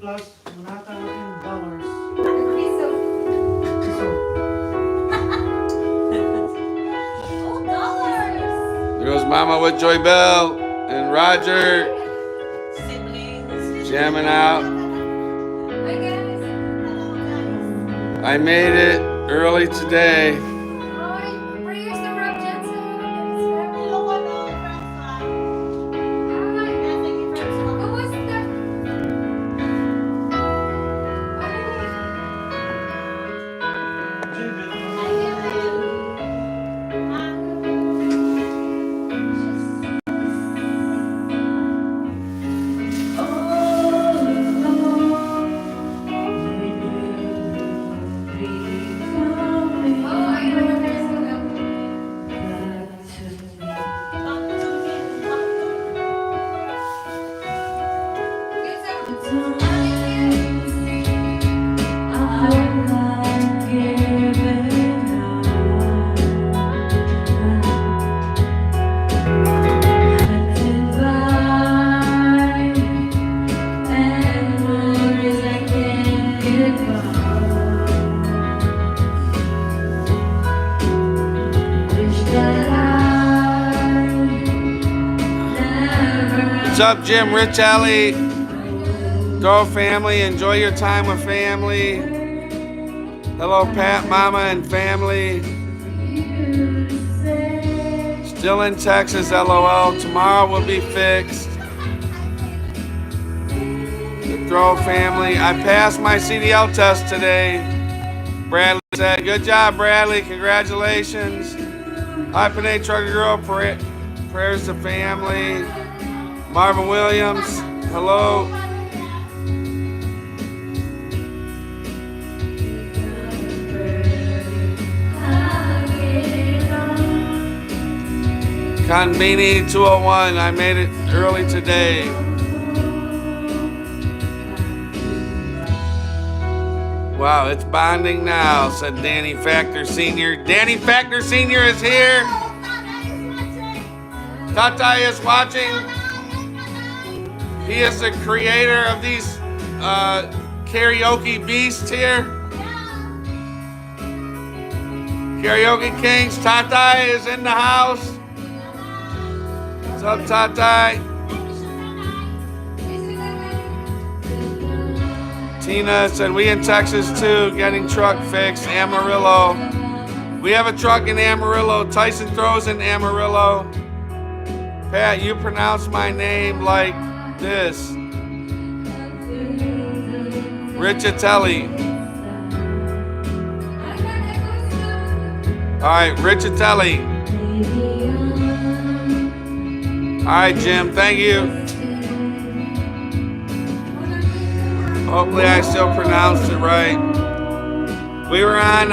plus manata natin dollars. Piso. Piso. Oh, dollars. There goes Mama with Joy Bell and Roger Siblings. jamming out. Hi, guys. I made it early today. Hi. Prayers to Rob Jensen. Hello, Who was that? Oh, I know there's What's up, Jim, Rich, Ellie? Go family, enjoy your time with family. Hello, Pat, Mama, and family. Still in Texas, LOL. Tomorrow will be fixed. The Throw family. I passed my CDL test today. Bradley said, good job, Bradley. Congratulations. Hi, Panay Trucker Girl. Prayers to family. Marvin Williams. Hello. Conveni 201. I made it early today. Wow, it's bonding now, said Danny Factor Sr. Danny Factor Sr. is here. Tata is watching. He is the creator of these karaoke beasts here. Karaoke Kings. Tata is in the house. What's up, Tata? Tina said, we in Texas too, getting truck fixed, Amarillo. We have a truck in Amarillo. Tyson Throws in Amarillo. Pat, you pronounce my name like this. Richatelli. All right, Richatelli. All right, Jim, thank you. Hopefully I still pronounced it right. We were on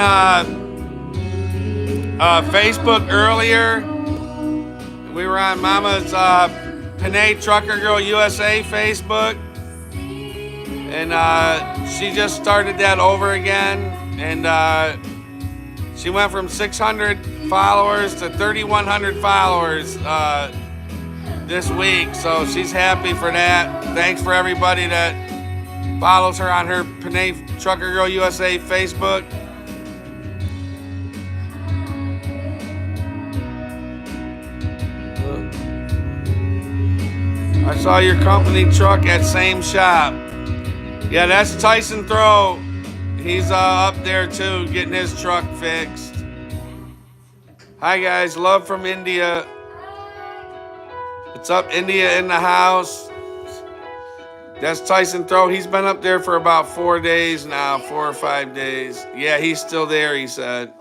Facebook earlier. We were on Mama's Panay Trucker Girl USA Facebook. And she just started that over again. And she went from 600 followers to 3,100 followers this week. So she's happy for that. Thanks for everybody that follows her on her Panay Trucker Girl USA Facebook. I saw your company truck at same shop. Yeah, that's Tyson Throw. He's up there too, getting his truck fixed. Hi guys, love from India. What's up, India in the house? That's Tyson Throw. He's been up there for about 4 days now, 4 or 5 days. Yeah, he's still there, he said.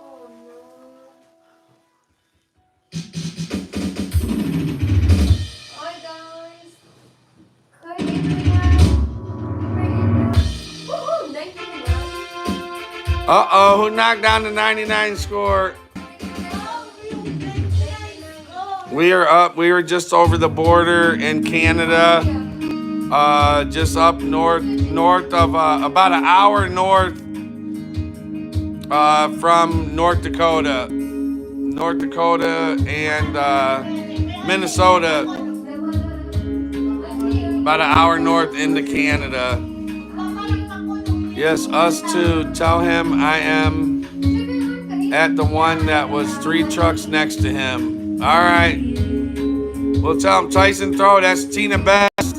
Hi, guys. Hi, woohoo, 99. Uh-oh, who knocked down the 99 score? We are up. We were just over the border in Canada. Just up north of about an hour north from North Dakota and Minnesota, about an hour north into Canada. Yes, us too. Tell him I am at the one that was 3 trucks next to him. All right. We'll tell him Tyson Throw. That's Tina Best.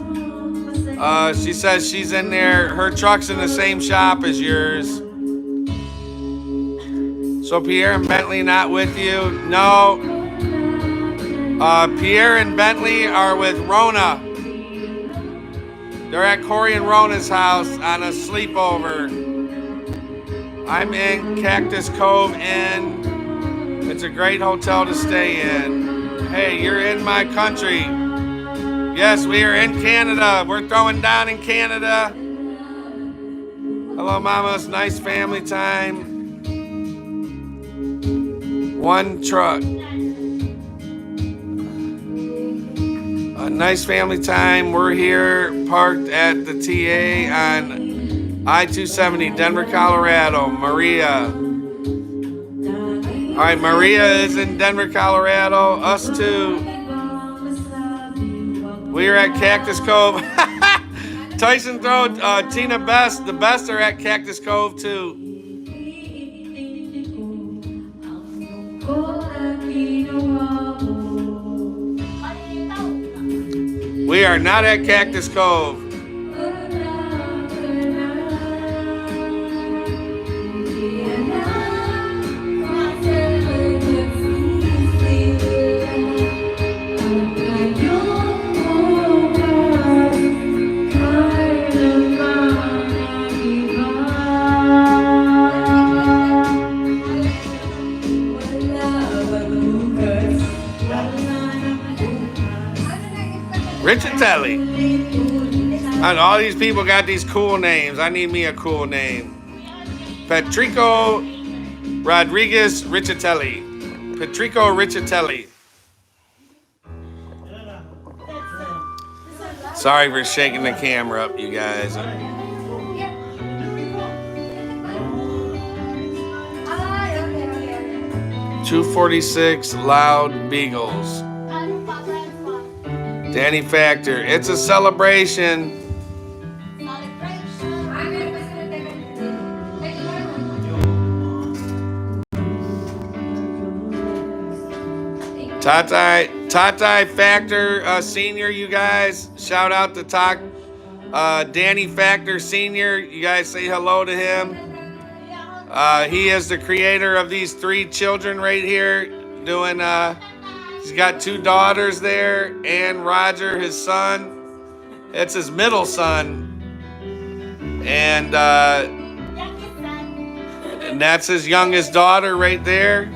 She says she's in there. Her truck's in the same shop as yours. So Pierre and Bentley not with you? No. Pierre and Bentley are with Rona. They're at Corey and Rona's house on a sleepover. I'm in Cactus Cove Inn. It's a great hotel to stay in. Hey, you're in my country. Yes, we are in Canada. We're throwing down in Canada. Hello, mamas. Nice family time. 1 truck. A nice family time. We're here parked at the TA on I-270, Denver, Colorado. Maria. All right, Maria is in Denver, Colorado. Us too. We're at Cactus Cove. Tyson Throw, Tina Best. The Best are at Cactus Cove too. We are not at Cactus Cove. Richatelli. And all these people got these cool names. I need me a cool name. Patrico Rodriguez Richatelli. Patrico Richatelli. Sorry for shaking the camera up, you guys. 246 Loud Beagles. Danny Factor. It's a celebration. Tatai Factor Senior, you guys. Shout out to Danny Factor Senior. You guys say hello to him. He is the creator of these 3 children right here. Doing he's got 2 daughters there, and Roger, his son. It's his middle son. And that's his youngest daughter right there.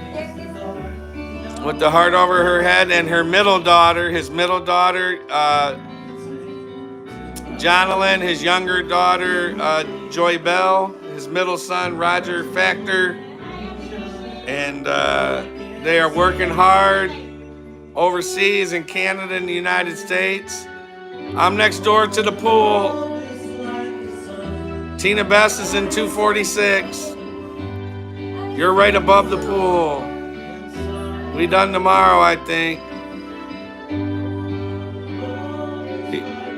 With the heart over her head, and her middle daughter, his middle daughter, Jonalyn, his younger daughter, Joy Bell, his middle son, Roger Factor. And they are working hard overseas in Canada and the United States. I'm next door to the pool. Tina Best is in 246. You're right above the pool. We done tomorrow, I think.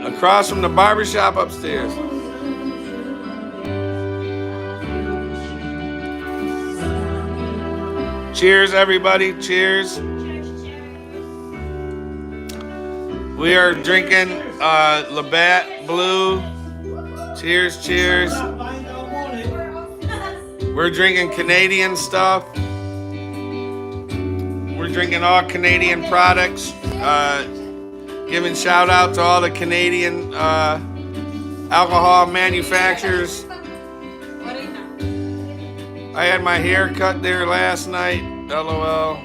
Across from the barbershop upstairs. Cheers, everybody. Cheers. We are drinking Labatt Blue. Cheers, cheers. We're drinking Canadian stuff. We're drinking all Canadian products. Giving shout out to all the Canadian alcohol manufacturers. I had my hair cut there last night. LOL.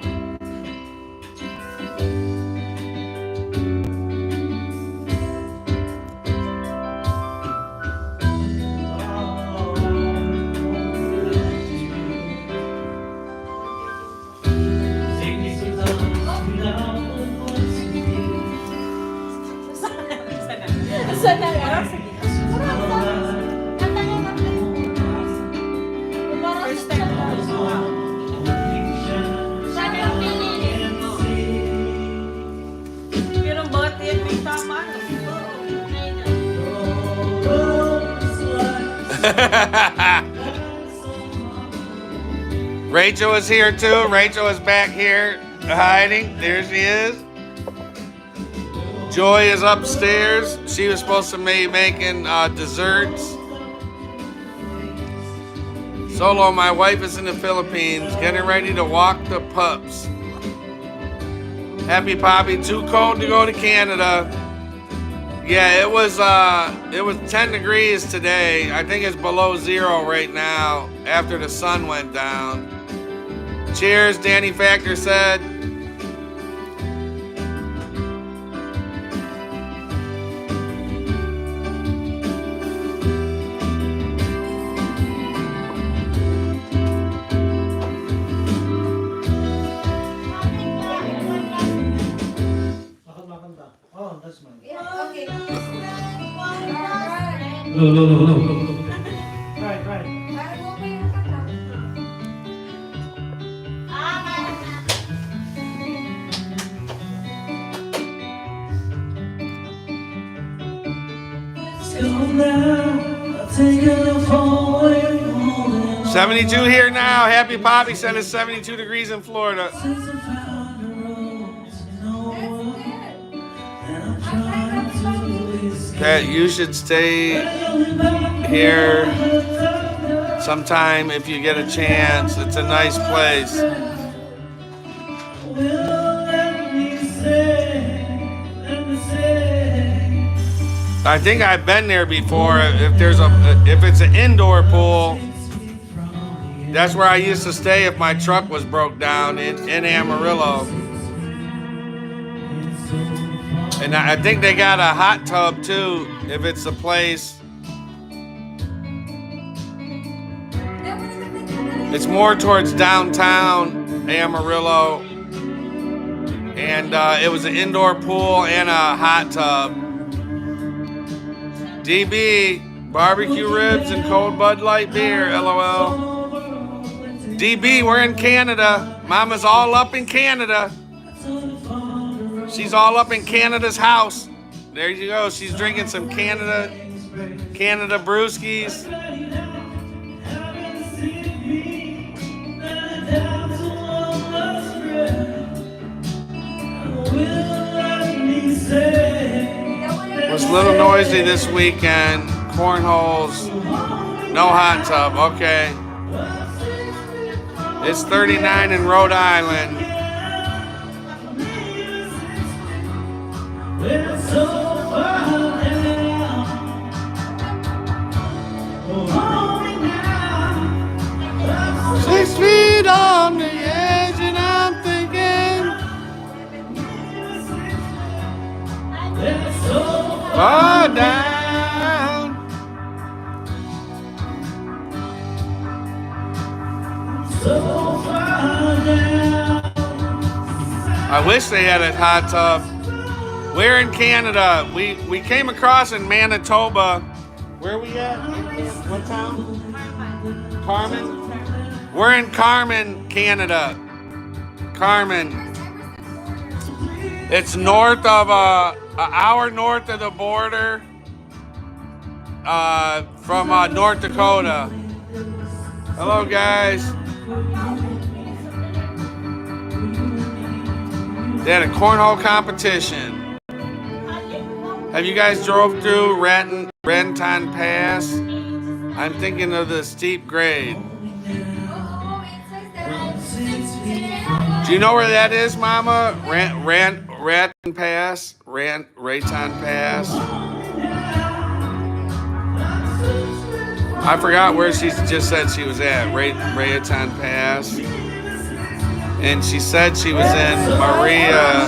Rachel is here too. Rachel is back here hiding. There she is. Joy is upstairs. She was supposed to be making desserts. Solo, my wife is in the Philippines, getting ready to walk the pups. Happy Poppy, too cold to go to Canada. Yeah, it was 10 degrees today. I think it's below zero right now after the sun went down. Cheers, Danny Factor said. Oh, that's mine. Yeah, okay. Alright. Right, right. Para mo kayo nakakap. Now, 72 here now. Happy Poppy said it's 72 degrees in Florida. That's good. Pat, you should stay here sometime if you get a chance. It's a nice place. I think I've been there before. If it's an indoor pool, that's where I used to stay if my truck was broke down in Amarillo. And I think they got a hot tub too, if it's a place. It's more towards downtown Amarillo. And it was an indoor pool and a hot tub. DB, barbecue ribs and cold Bud Light beer, LOL. DB, we're in Canada. Mama's all up in Canada. She's all up in Canada's house. There you go. She's drinking some Canada brewskis. It was a little noisy this weekend. Cornholes. No hot tub. Okay. It's 39 in Rhode Island. so 6 feet on the edge, and I'm thinking, far down. I wish they had a hot tub. We're in Canada. We came across in Manitoba. Where are we at? What town? Carmen? We're in Carmen, Canada. Carmen. It's north of an hour north of the border from North Dakota. Hello, guys. They had a cornhole competition. Have you guys drove through Renton Pass? I'm thinking of the steep grade. Do you know where that is, Mama? Renton Pass? Renton Pass? I forgot where she just said she was at. Renton Pass. And she said she was in Maria.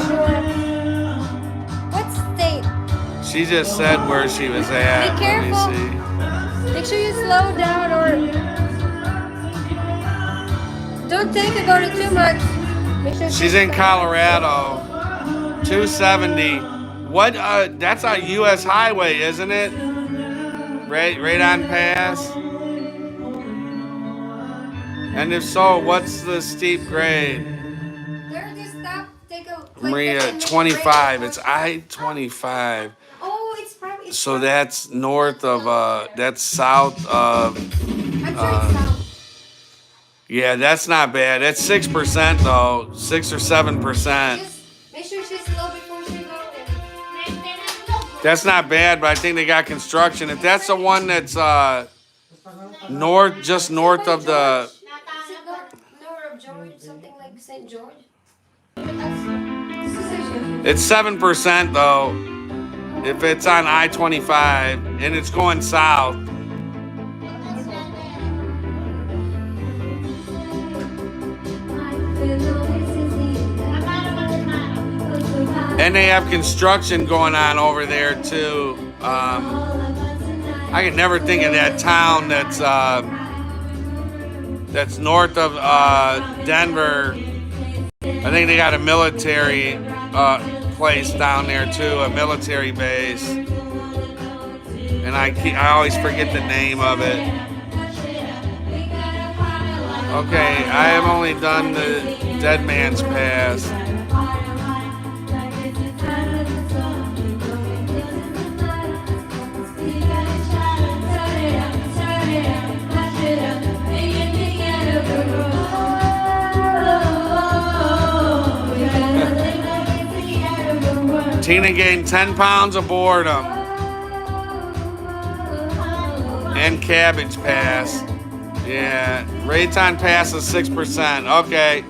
What state? She just said where she was at. Be careful. Let me see. Make sure you slow down or don't think about it too much. Make sure She's in Colorado. 270. What? That's a U.S. highway, isn't it? Right on Pass. And if so, what's the steep grade? There, just stop. Take a. Maria, 25. It's I-25. Oh, it's probably So that's north of, that's south of, I'm sure it's south. yeah, that's not bad. That's 6% though, 6 or 7%. Just make sure she's low before she goes. That's not bad, but I think they got construction. If that's the one that's north, just north of the, Is it not north of George? Something like St. George? it's 7% though. If it's on I-25 and it's going south. And they have construction going on over there too. I can never think of that town that's north of Denver. I think they got a military place down there too, a military base. And I always forget the name of it. Okay, I have only done the Dead Man's Pass. Tina gained 10 pounds of boredom. And Cabbage Pass. Yeah. Rayton Pass is 6%. Okay.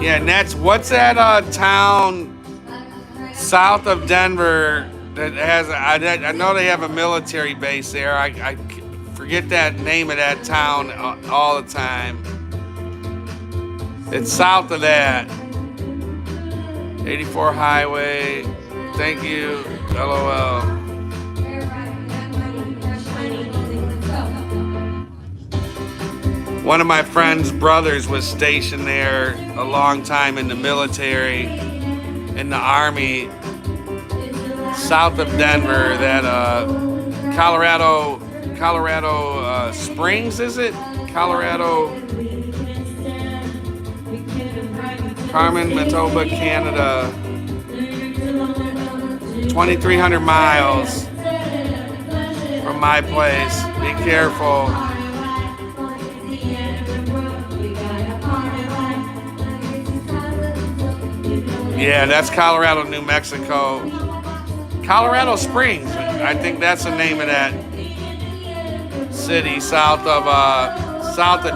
Yeah, and that's, what's that town south of Denver that has, I know they have a military base there. I forget that name of that town all the time. It's south of that. 84 Highway. Thank you. LOL. One of my friend's brothers was stationed there a long time in the military, in the Army, south of Denver, that Colorado Springs, is it? Colorado, Carmen, Manitoba, Canada. 2,300 miles from my place. Be careful. Yeah, that's Colorado, New Mexico. Colorado Springs, I think that's the name of that city south of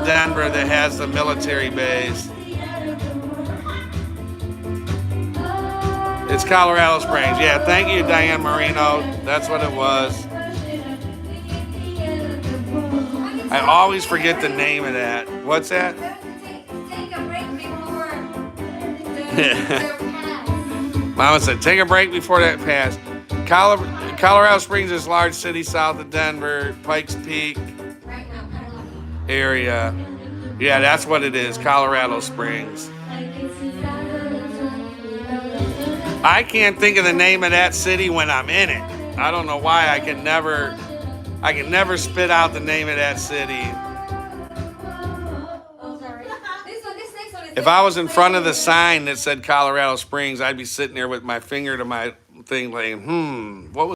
Denver that has the military base. It's Colorado Springs. Yeah, thank you, Diane Marino. That's what it was. I always forget the name of that. What's that? Take a break before Mama said, take a break before that pass. Colorado Springs is a large city south of Denver, Pikes Peak area. Yeah, that's what it is, Colorado Springs. I can't think of the name of that city when I'm in it. I don't know why. I can never spit out the name of that city. If I was in front of the sign that said Colorado Springs, I'd be sitting there with my finger to my thing like, what was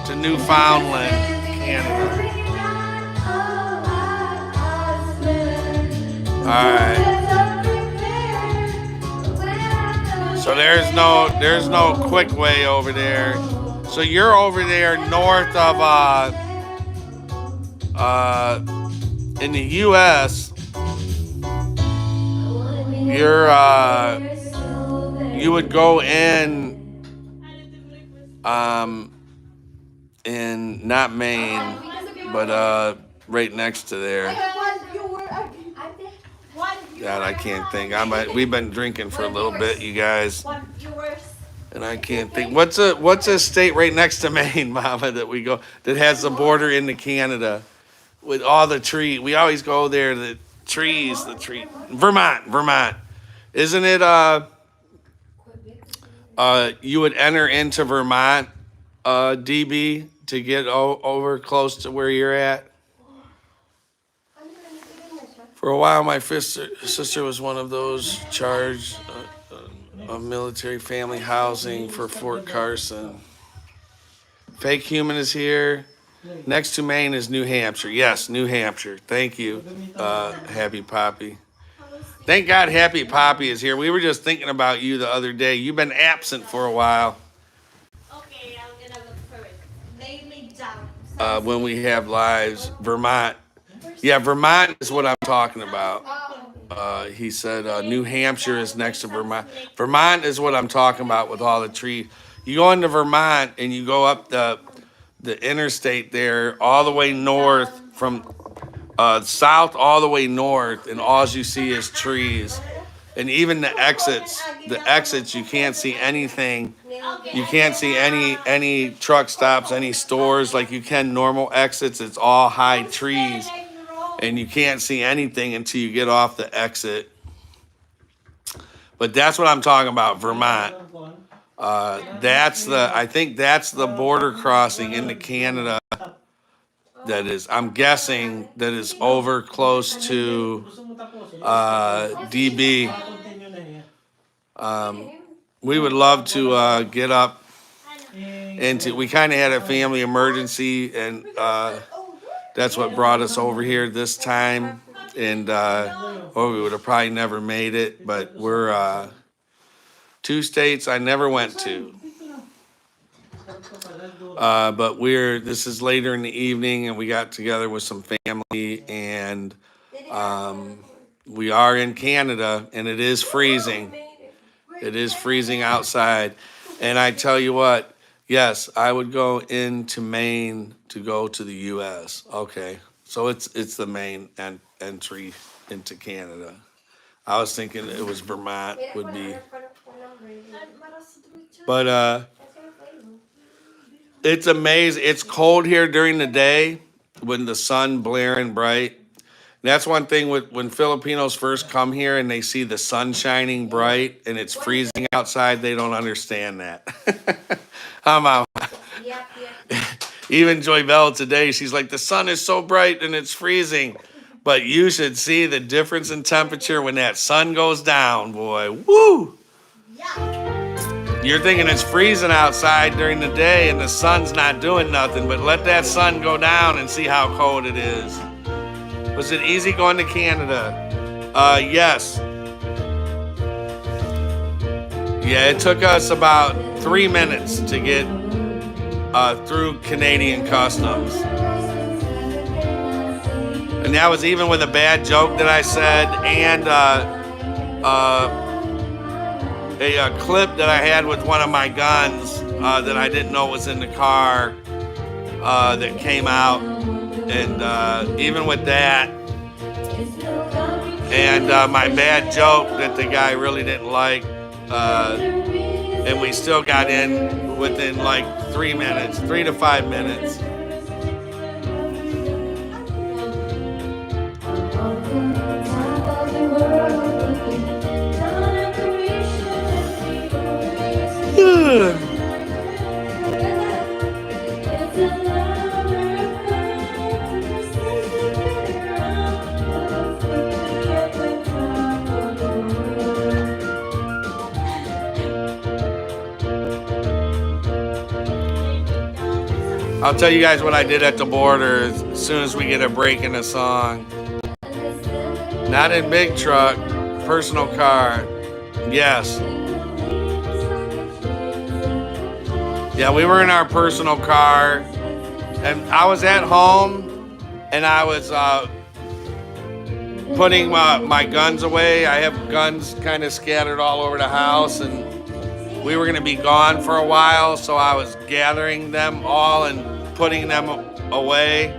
to Newfoundland, Canada. All right. So there's no quick way over there. So you're over there north of in the U.S. You would go in not Maine, but right next to there. God, I can't think. We've been drinking for a little bit, you guys, and I can't think. What's a state right next to Maine, Mama, that has the border into Canada with all the tree? We always go there. The trees. Vermont. Isn't it? You would enter into Vermont, DB, to get over close to where you're at. For a while, my sister was one of those charged of military family housing for Fort Carson. Fake Human is here. Next to Maine is New Hampshire. Yes, New Hampshire. Thank you, Happy Poppy. Thank God Happy Poppy is here. We were just thinking about you the other day. You've been absent for a while. Okay, I'm gonna look for it. Lay me down. When we have lives, Vermont. Yeah, Vermont is what I'm talking about. He said New Hampshire is next to Vermont. Vermont is what I'm talking about with all the trees. You go into Vermont and you go up the interstate there all the way north from south all the way north, and all you see is trees. And even the exits you can't see anything. You can't see any truck stops, any stores like you can normal exits. It's all high trees. And you can't see anything until you get off the exit. But that's what I'm talking about, Vermont. I think that's the border crossing into Canada. That is, I'm guessing that is over close to DB. We would love to get up into. We kind of had a family emergency, and that's what brought us over here this time, and we would have probably never made it, but we're 2 states I never went to. But this is later in the evening, and we got together with some family, and we are in Canada, and it is freezing. It is freezing outside, and I tell you what, yes, I would go into Maine to go to the U.S. Okay, so it's the main entry into Canada. I was thinking it was Vermont would be, but it's amazing. It's cold here during the day when the sun blaring bright. That's one thing when Filipinos first come here and they see the sun shining bright and it's freezing outside, they don't understand that. I'm out. Yep. Even Joy Bell today, she's like, the sun is so bright and it's freezing. But you should see the difference in temperature when that sun goes down, boy. Woo! Yeah. You're thinking it's freezing outside during the day and the sun's not doing nothing, but let that sun go down and see how cold it is. Was it easy going to Canada? Yes. Yeah, it took us about 3 minutes to get through Canadian customs. And that was even with a bad joke that I said and a clip that I had with one of my guns that I didn't know was in the car that came out. And even with that, and my bad joke that the guy really didn't like, and we still got in within like 3 to 5 minutes. I'll tell you guys what I did at the border as soon as we get a break in the song. Not in big truck, personal car. Yes. Yeah, we were in our personal car, and I was at home, and I was putting my guns away. I have guns kind of scattered all over the house, and we were going to be gone for a while, so I was gathering them all and putting them away,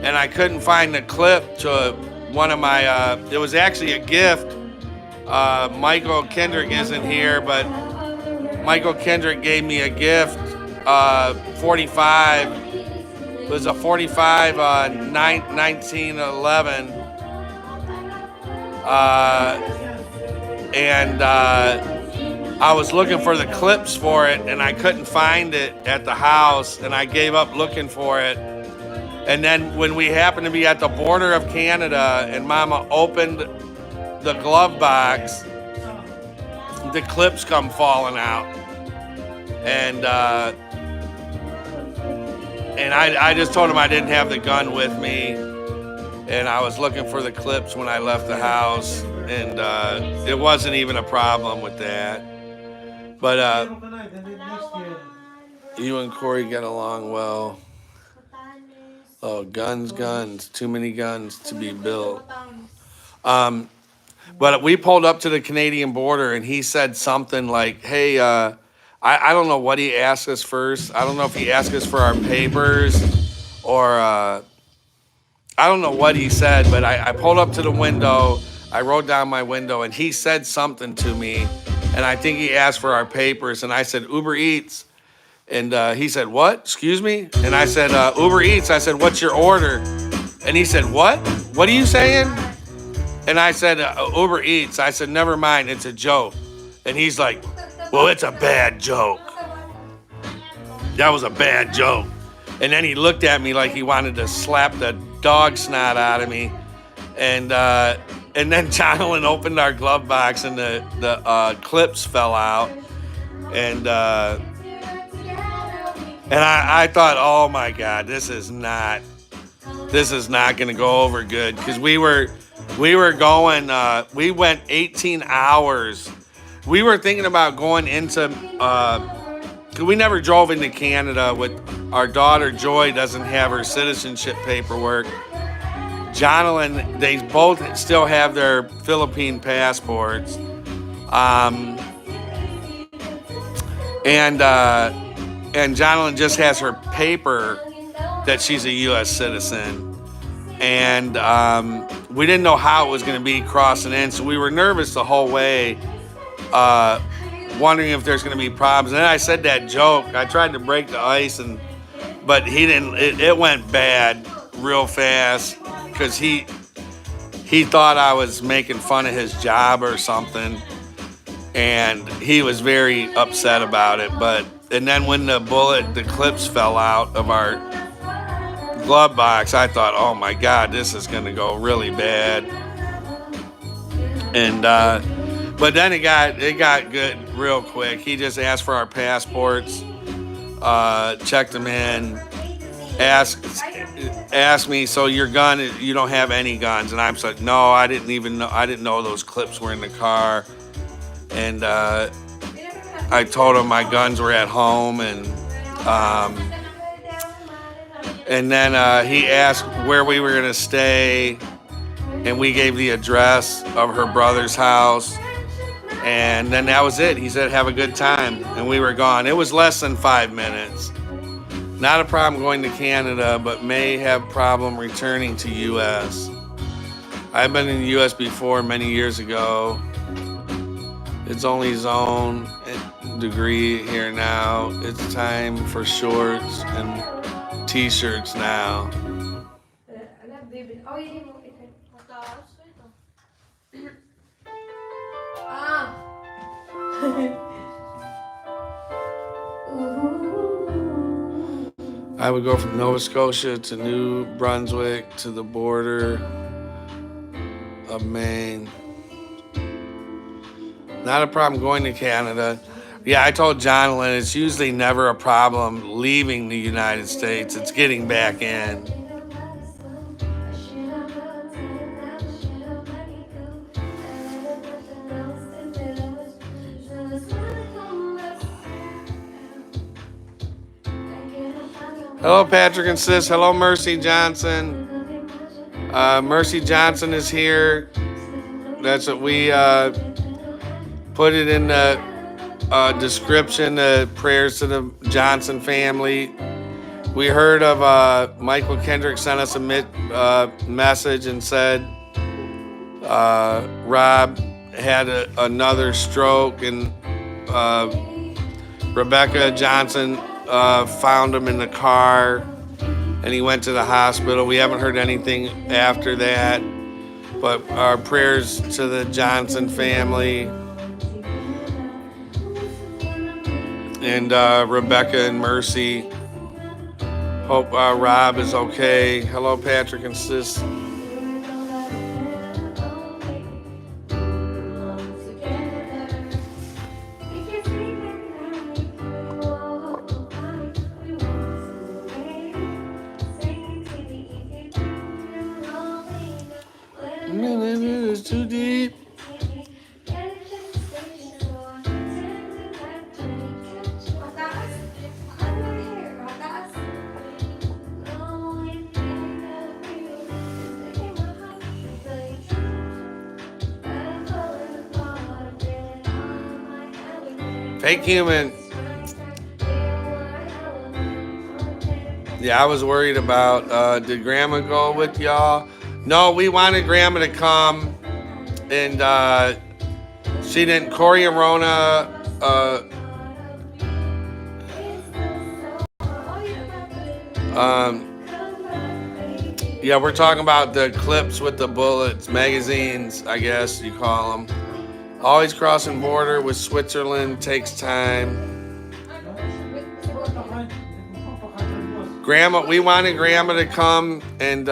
and I couldn't find the clip to one of my, it was actually a gift. Michael Kendrick isn't here, but Michael Kendrick gave me a gift, 45. It was a 45 1911. And I was looking for the clips for it, and I couldn't find it at the house, and I gave up looking for it. And then when we happened to be at the border of Canada, and Mama opened the glove box, the clips come falling out. And I just told him I didn't have the gun with me, and I was looking for the clips when I left the house, and it wasn't even a problem with that. But you and Corey get along well. Oh, guns, too many guns to be built. But we pulled up to the Canadian border, and he said something like, hey, I don't know what he asked us first. I don't know if he asked us for our papers or I don't know what he said, but I pulled up to the window. I rolled down my window, and he said something to me, and I think he asked for our papers, and I said, Uber Eats. And he said, what? Excuse me? And I said, Uber Eats. I said, what's your order? And he said, what? What are you saying? And I said, Uber Eats. I said, never mind, it's a joke. And he's like, well, it's a bad joke. That was a bad joke. And then he looked at me like he wanted to slap the dog snot out of me. And then Jonathan opened our glove box, and the clips fell out. And I thought, oh my God, this is not going to go over good, because we were going, we went 18 hours. We were thinking about going into, we never drove into Canada. With our daughter Joy doesn't have her citizenship paperwork. Jonathan, they both still have their Philippine passports. And Jonathan just has her paper that she's a U.S. citizen. And we didn't know how it was going to be crossing in, so we were nervous the whole way, wondering if there's going to be problems. And then I said that joke. I tried to break the ice, but he didn't. It went bad real fast, because he thought I was making fun of his job or something, and he was very upset about it. And then when the clips fell out of our glove box, I thought, oh my God, this is going to go really bad. And but then it got good real quick. He just asked for our passports, checked them in, asked me, so your gun, you don't have any guns? And I'm like, no, I didn't know those clips were in the car. And I told him my guns were at home, and then he asked where we were gonna stay, and we gave the address of her brother's house, and then that was it. He said, have a good time, and we were gone. It was less than 5 minutes. Not a problem going to Canada, but may have problem returning to U.S. I've been in the U.S. before many years ago. It's only zone degree here now. It's time for shorts and t-shirts now. I would go from Nova Scotia to New Brunswick to the border of Maine. Not a problem going to Canada. Yeah, I told Jonathan it's usually never a problem leaving the United States. It's getting back in. Hello, Patrick and Sis. Hello, Mercy Johnson. Mercy Johnson is here. That's what we put it in the description. Prayers to the Johnson family. We heard of Michael Kendrick sent us a message and said Rob had another stroke, and Rebecca Johnson found him in the car, and he went to the hospital. We haven't heard anything after that, but our prayers to the Johnson family and Rebecca and Mercy. Hope Rob is okay. Hello, Patrick and Sis. It's too deep. Fake human. Yeah, I was worried about, did Grandma go with y'all? No, we wanted Grandma to come, and she didn't. Corey and Rona, yeah, we're talking about the clips with the bullets, magazines, I guess you call them. Always crossing border with Switzerland takes time. Grandma, we wanted Grandma to come, and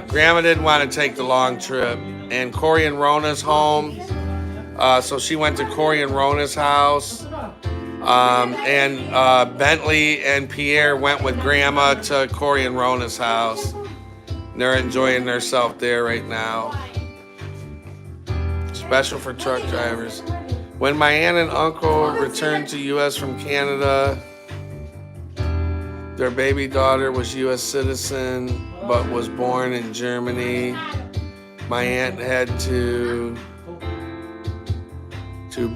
Grandma didn't want to take the long trip. And Corey and Rona's home, so she went to Corey and Rona's house. And Bentley and Pierre went with Grandma to Corey and Rona's house. They're enjoying themselves there right now. Special for truck drivers. When my aunt and uncle returned to U.S. from Canada, their baby daughter was U.S. citizen but was born in Germany. My aunt had to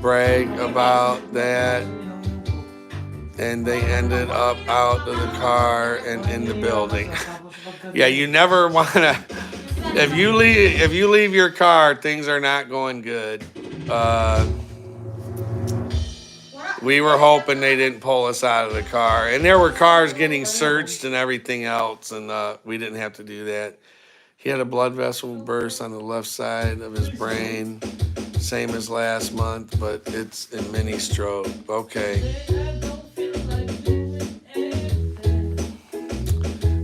brag about that, and they ended up out of the car and in the building. Yeah, you never want to. If you leave your car, things are not going good. We were hoping they didn't pull us out of the car, and there were cars getting searched and everything else, and we didn't have to do that. He had a blood vessel burst on the left side of his brain, same as last month, but it's in mini stroke. Okay.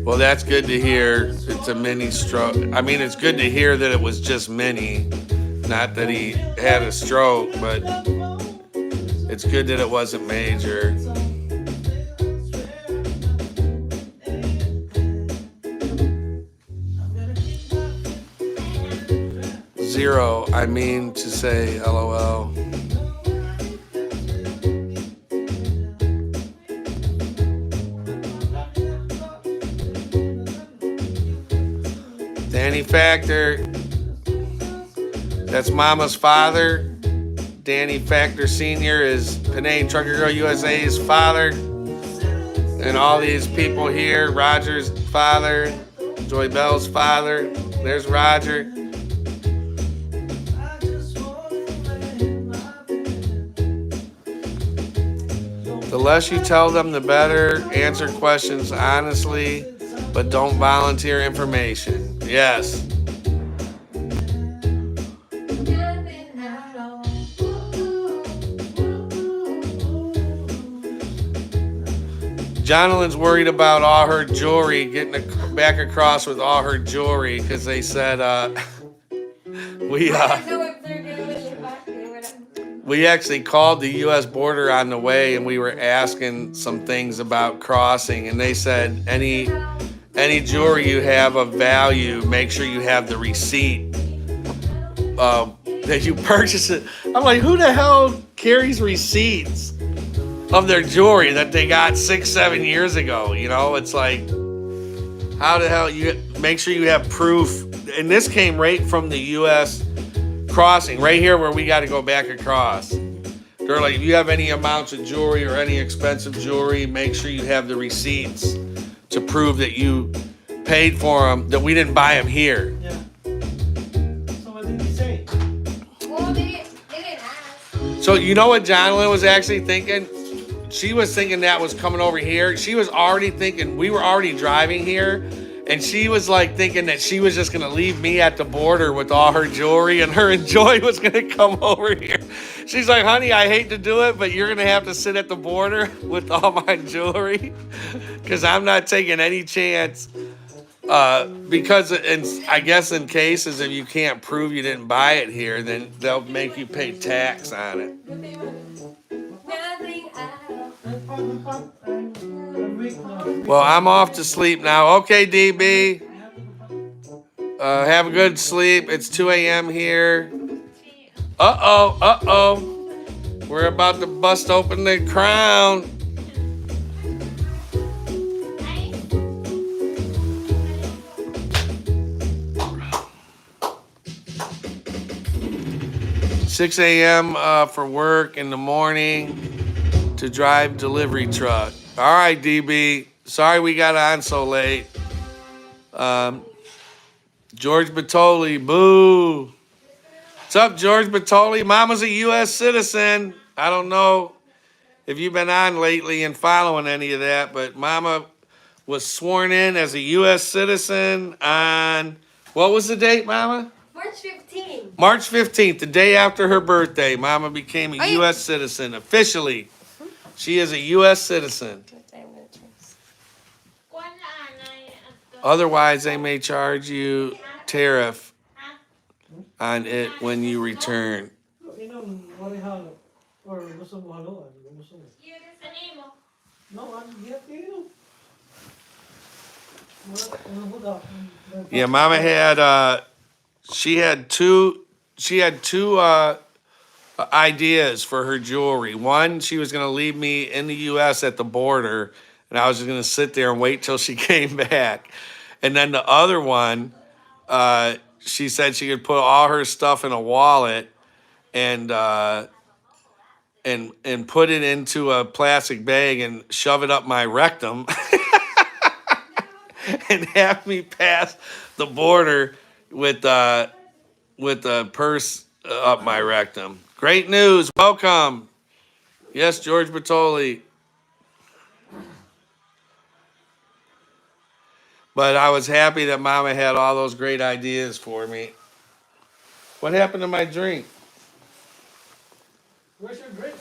Well, that's good to hear. It's a mini stroke. I mean, it's good to hear that it was just mini, not that he had a stroke, but it's good that it wasn't major. Zero, I mean to say LOL. Danny Factor, that's Mama's father. Danny Factor Sr. is Panay Trucker Girl USA's father. And all these people here, Roger's father, Joy Bell's father. There's Roger. The less you tell them, the better. Answer questions honestly, but don't volunteer information. Yes. Jonathan's worried about all her jewelry, getting back across with all her jewelry, because they said, we actually called the U.S. border on the way, and we were asking some things about crossing, and they said any jewelry you have of value, make sure you have the receipt that you purchase it. I'm like, who the hell carries receipts of their jewelry that they got 6-7 years ago? You know, it's like, how the hell you make sure you have proof? And this came right from the U.S. crossing, right here where we got to go back across. They're like, if you have any amounts of jewelry or any expensive jewelry, make sure you have the receipts to prove that you paid for them, that we didn't buy them here. Yeah. So what did he say? Well, they didn't ask. So you know what Jonathan was actually thinking? She was thinking that was coming over here. She was already thinking, we were already driving here, and she was like thinking that she was just gonna leave me at the border with all her jewelry, and her and Joy was gonna come over here. She's like, honey, I hate to do it, but you're gonna have to sit at the border with all my jewelry, because I'm not taking any chance. Because I guess in cases if you can't prove you didn't buy it here, then they'll make you pay tax on it. Nothing Well, I'm off to sleep now. Okay, DB. Have a good sleep. It's 2 a.m. here. Uh-oh. We're about to bust open the crown. Six a.m. For work in the morning to drive delivery truck. All right, DB. Sorry we got on so late. George Batoli, boo. What's up, George Batoli? Mama's a U.S. citizen. I don't know if you've been on lately and following any of that, but Mama was sworn in as a U.S. citizen on, what was the date, Mama? March 15th. March 15th, the day after her birthday. Mama became a U.S. citizen officially. She is a U.S. citizen. Otherwise, they may charge you tariff on it when you return. Yeah, Mama had she had two ideas for her jewelry. One, she was gonna leave me in the U.S. at the border, and I was just gonna sit there and wait till she came back. And then the other one, she said she could put all her stuff in a wallet and put it into a plastic bag and shove it up my rectum and have me pass the border with a purse up my rectum. Great news. Welcome. Yes, George Batoli. But I was happy that Mama had all those great ideas for me. What happened to my drink? Where's your drink?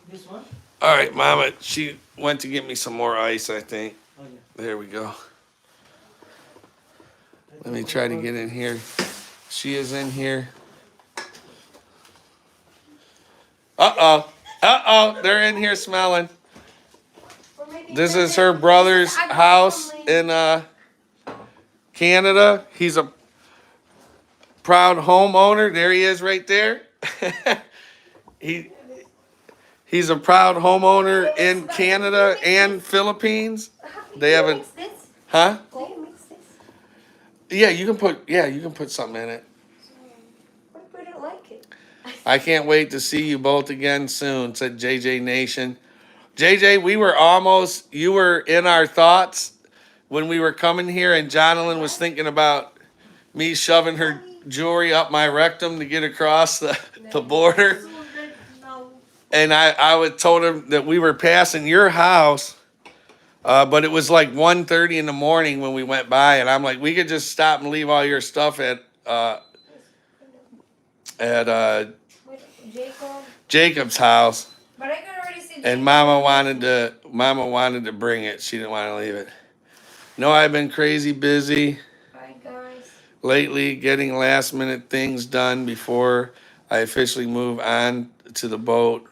This one? All right, Mama, she went to get me some more ice, I think. Oh, yeah. There we go. Let me try to get in here. She is in here. Uh-oh. They're in here smelling. This is her brother's house in Canada. He's a proud homeowner. There he is right there. He's a proud homeowner in Canada and Philippines. They have a, huh? Yeah, you can put something in it. I don't like it. I can't wait to see you both again soon, said JJ Nation. JJ, you were in our thoughts when we were coming here, and Jonathan was thinking about me shoving her jewelry up my rectum to get across the border. And I told him that we were passing your house, but it was like 1:30 in the morning when we went by, and I'm like, we could just stop and leave all your stuff at Jacob's house. But I can already see. And Mama wanted to bring it. She didn't want to leave it. No, I've been crazy busy Bye, guys. lately, getting last minute things done before I officially move on to the boat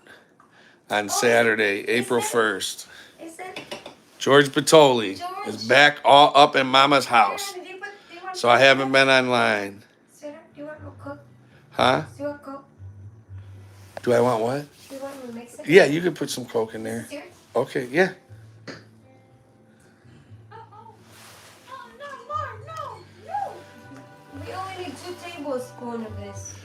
on Saturday, April 1st. Is it? George Batoli is George. back all up in Mama's house. Do you want So I haven't been online. Sweetheart, do you want no Coke? Huh? Do you want Coke? Do I want what? Do you want me to mix it? Yeah, you could put some Coke in there. Serious? Okay, yeah. Oh, no, more, no. We only need 2 tablespoons of this.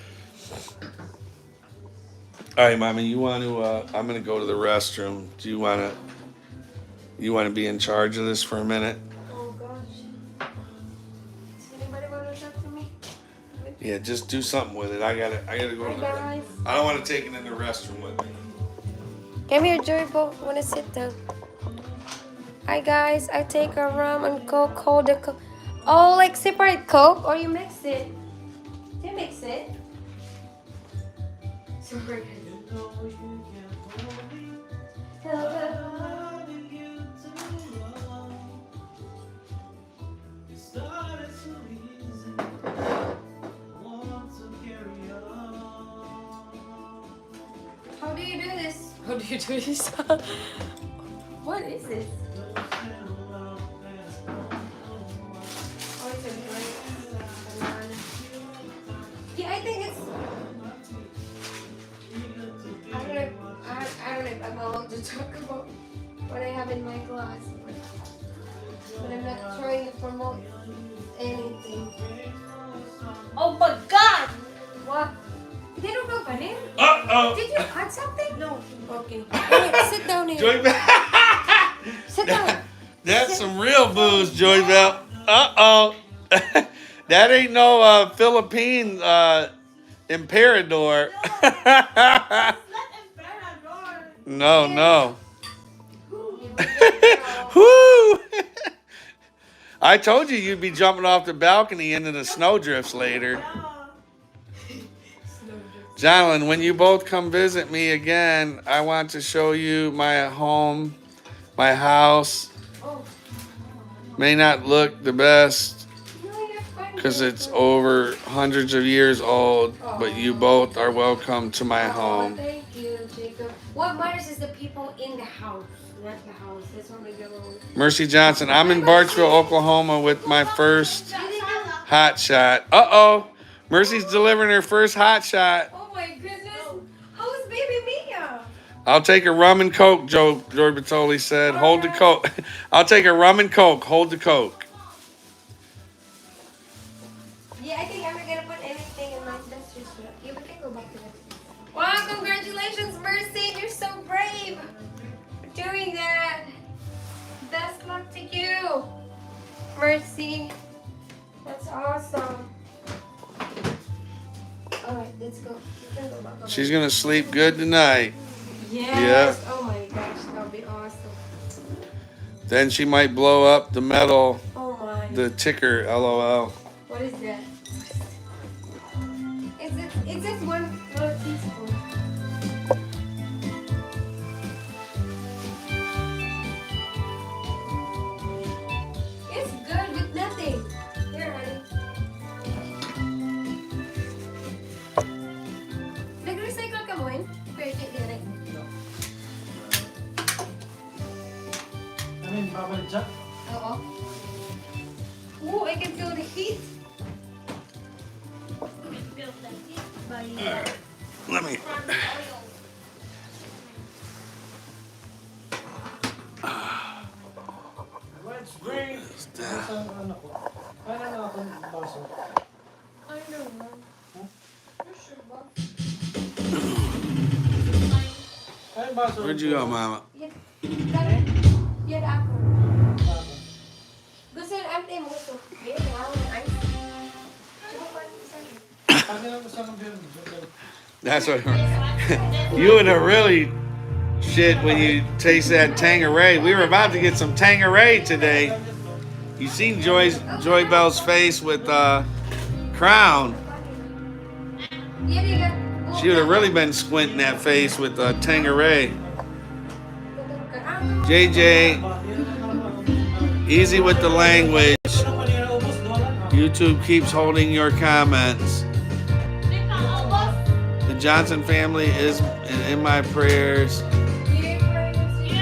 All right, Mommy, you want to, I'm going to go to the restroom. Do you want to be in charge of this for a minute? Oh gosh. Does anybody want to talk to me? Yeah, just do something with it. I gotta go Hi to the guys. I don't want to take it in the restroom with me. Come here, Joybo. Want to sit down? Hi guys. I take a rum and Coke. Hold the Coke. Oh, like separate Coke, or you mix it? Do you mix it? Super good. How do you do this? How do you do this? What is this? Oh, it's a grape. Banana. Yeah, I think it's. I don't know if I'm allowed to talk about what I have in my glass. But I'm not trying to promote anything. Oh my God! What? They don't know Panin? Uh-oh. Did you add something? No. Okay. Alright, sit down here. Joy Bell. Sit down. That's some real booze, Joy Bell. Uh-oh. That ain't no Philippine Imperador. Let Emperador. No. Whoo! I told you you'd be jumping off the balcony into the snowdrifts later. Jonathan, when you both come visit me again, I want to show you my home, my house. Oh, May not look the best no, you're fine. because it's over hundreds of years old, but you both are welcome to my Oh, home. thank you, Jacob. What matters is the people in the house, not the house. That's what we go on. Mercy Johnson, I'm in Bartsville, Oklahoma with my first You didn't do- hot shot. Uh-oh. Mercy's delivering her first hot shot. Oh my goodness. How is baby Mia? I'll take a rum and Coke, George Batoli said. Hold the Coke. I'll take a rum and Coke. Hold the Coke. Yeah, I think I'm not gonna put anything in my sister's food. Yeah, we can go back to that. Wow, congratulations, Mercy. You're so brave for doing that. Best luck to you, Mercy. That's awesome. Alright, let's go. You can go back over. She's going to sleep good tonight. Yes. Oh my gosh, that'll be awesome. Then she might blow up the metal, Oh my. the ticker, LOL. What is that? It's just one little teaspoon. It's good with nothing. Here, honey. Nag-recycle ka mo yun? Pwede dire. Babalik siya? Oo. Ooh, I can feel the heat. Build that heat by Let me. front oil. Let's bring. Saan ano ko? Kaya na ako ng baso. I don't know. You sure ba? Ay, baso. Where'd you go, Mama? Yan ako. Gusto yung ante mo gusto. Yan, ako ng ice. Tsaka pa rin sa akin. Kasi lang gusto ng beer. That's what. You in a really shit when you taste that Tangeray. We were about to get some Tangeray today. You seen Joy Bell's face with Crown. Yan, yan. She would have really been squinting that face with Tangeray. JJ, easy with the language. YouTube keeps holding your comments. Di pa ubos. Johnson family is in my prayers.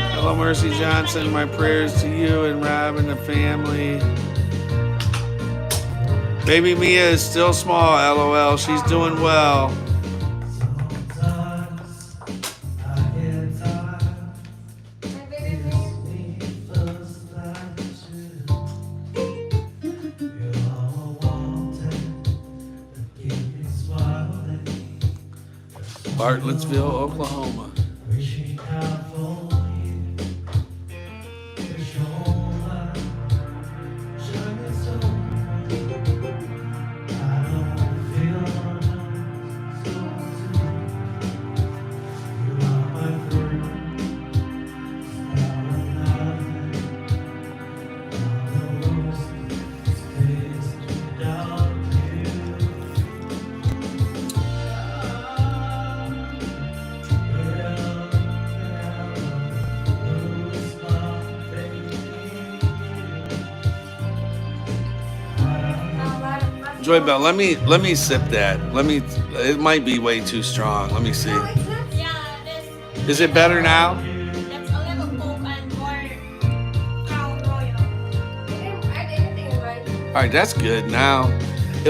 Hello, Mercy Johnson. My prayers to you and Rob and the family. Baby Mia is still small, LOL. She's doing well. Bartlettsville, Oklahoma. Joy Bell, let me sip that. It might be way too strong. Let me see. No, it's not. Yeah, this. Is it better now? That's a little Coke and more Crown Royal. I didn't add anything right. All right, that's good now.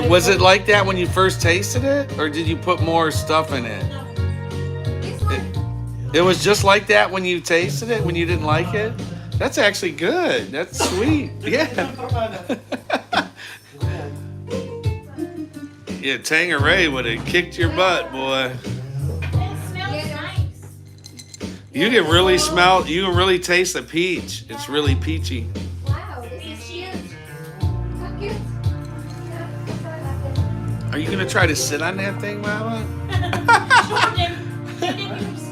Was it like that when you first tasted it, or did you put more stuff in it? No. This one. It was just like that when you tasted it, when you didn't like it? That's actually good. That's sweet. Yeah. Yeah, Tangeray would have kicked your butt, boy. It smells nice. You can really taste the peach. It's really peachy. Wow, this is cute. So cute. Yeah, that's all I like it. Are you gonna try to sit on that thing, Mama?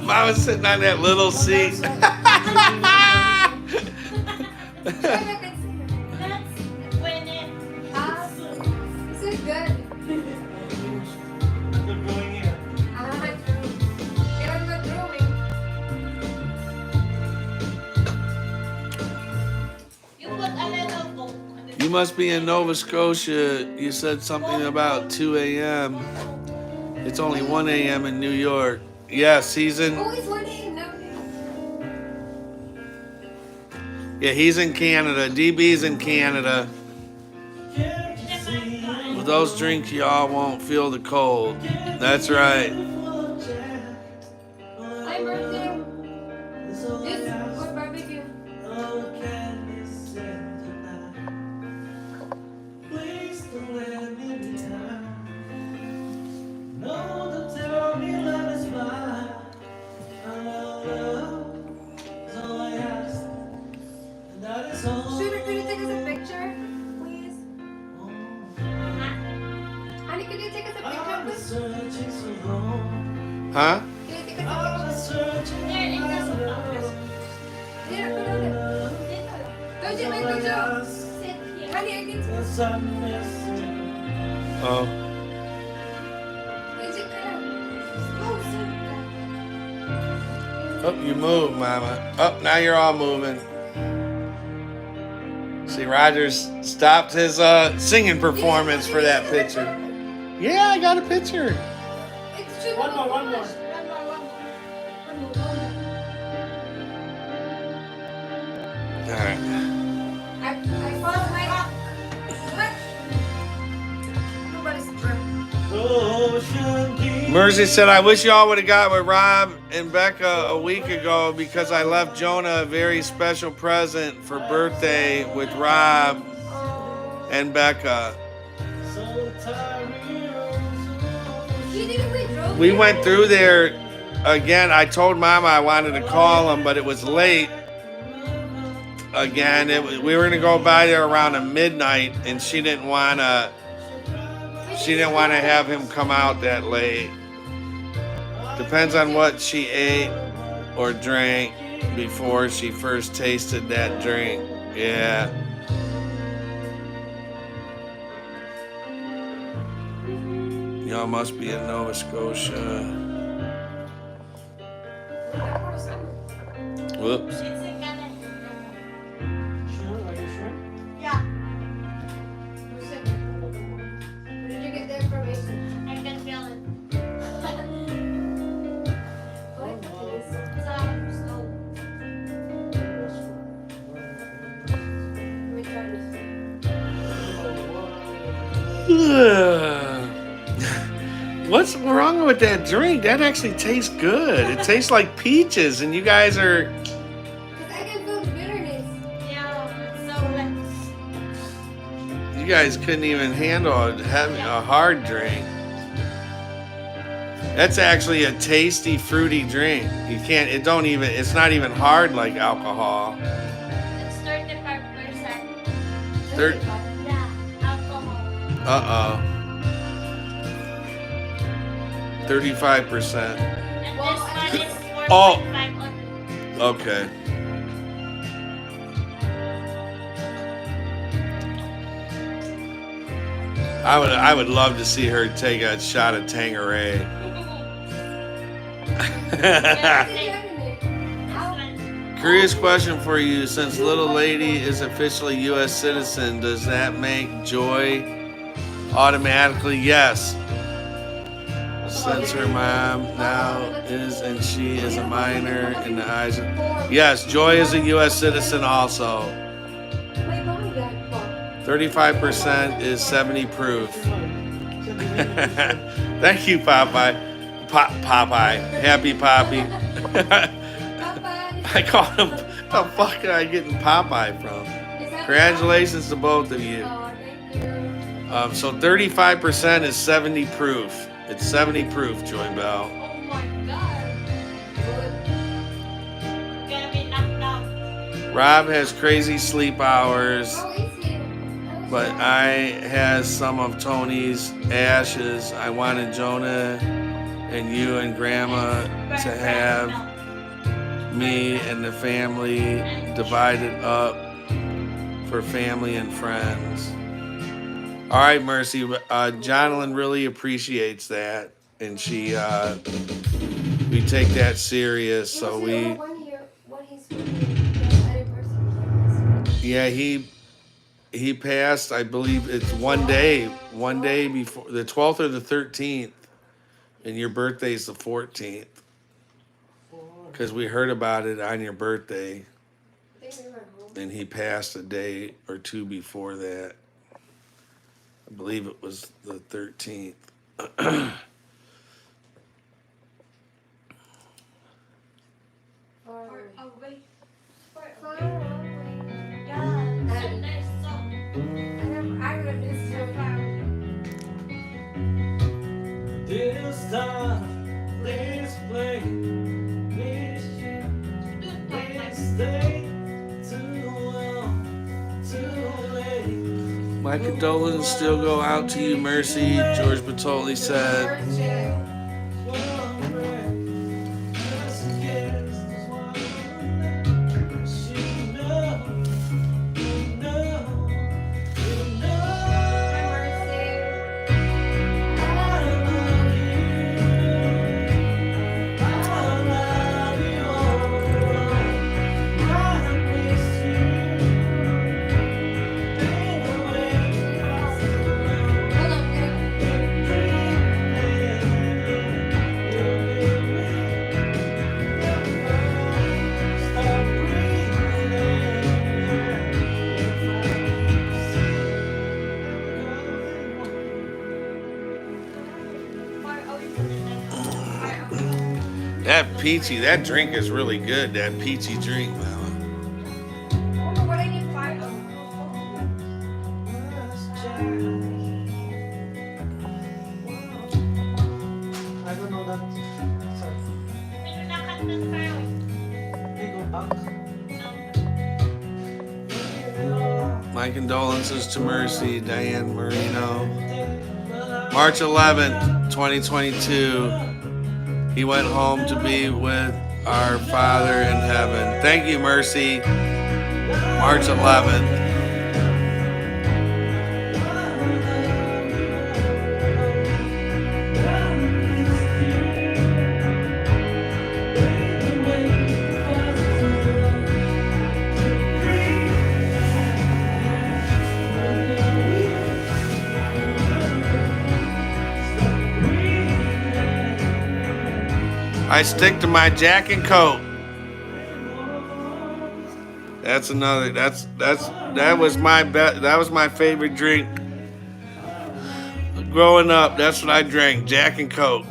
Mama's sitting on that little seat. Look, That's when it. this is good. Good going here. Get on the drawing. You put a little Coke. You must be in Nova Scotia. You said something about 2 a.m. It's only 1 a.m. in New York. Yes, he's in. Oh, it's 1 a.m. now. Yeah, he's in Canada. DB's in Canada. With those drinks, y'all won't feel the cold. That's right. Hi, birthday. This for barbecue. Shooter, can you take us a picture, please? Honey, can you take us a picture, please? Huh? Can you take us a picture? There, it doesn't stop. Here, put on it. Don't you make picture? Sit here. Honey, I can see. Oh. Is it good? Oh, so Oh, you move, Mama. Oh, now you're all moving. See, Rogers stopped his singing performance for that picture. Yeah, I got a picture. it's true. One more. One more. All right. I paused my. What? Nobody's drunk. Mercy said, I wish y'all would have got with Rob and Becca a week ago because I left Jonah a very special present for birthday with Rob and Becca. We went through there again. I told Mama I wanted to call him, but it was late. Again, we were gonna go by there around midnight, and she didn't wanna have him come out that late. Depends on what she ate or drank before she first tasted that drink. Yeah. Y'all must be in Nova Scotia. Whoops. It's in Canada. Sure, are you sure? Yeah, Where did you get the information? I can feel it. What's wrong with that drink? That actually tastes good. It tastes like peaches, and you guys are. Because I can feel the bitterness. Yeah, so let's. You guys couldn't even handle having a hard drink. That's actually a tasty, fruity drink. You can't. It don't even. It's not even hard like alcohol. It's 35%. Yeah, alcohol. 35%. And this one is 4.5 Oh. on. Okay. I would love to see her take a shot of Tanqueray. Curious question for you. Since little lady is officially U.S. citizen, does that make Joy automatically? Yes. Since her mom now is and she is a minor in the eyes of... Yes, Joy is a U.S. citizen also. 35% is 70 proof. Thank you, Popeye. Popeye. Happy Poppy. I call him, the fuck are I getting Popeye from? Congratulations to both of you. So 35% is 70 proof. It's 70 proof, Joy Bell. Oh my god. Gonna be knocked out. Rob has crazy sleep hours, but I has some of Tony's ashes. I wanted Jonah and you and Grandma to have me and the family divided up for family and friends. All right, Mercy. Jonalyn really appreciates that, and she we take that serious. So we, yeah, he passed. I believe it's one day before the 12th or the 13th, and your birthday's the 14th. Because we heard about it on your birthday, and he passed a day or two before that. I believe it was the 13th. This time, this play, this shit, this stay too long, too late. My condolences still go out to you, Mercy. George Batoli said. That peachy, that drink is really good. That peachy drink, Mama. I don't know that. Sorry. They go back. My condolences to Mercy, Diane Marino. March 11th, 2022. He went home to be with our Father in heaven. Thank you, Mercy. March 11th. I stick to my Jack and Coke. That's another. That was my favorite drink Growing up, that's what I drank, Jack and Coke.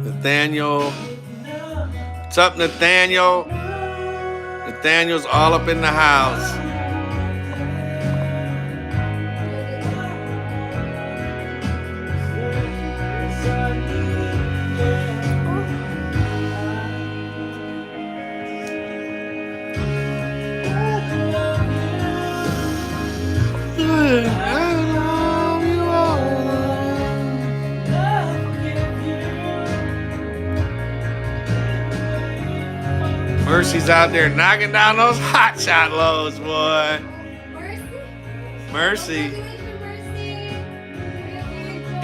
Nathaniel. What's up, Nathaniel? Nathaniel's all up in the house. Mercy's out there knocking down those hot shot lows, boy. Mercy.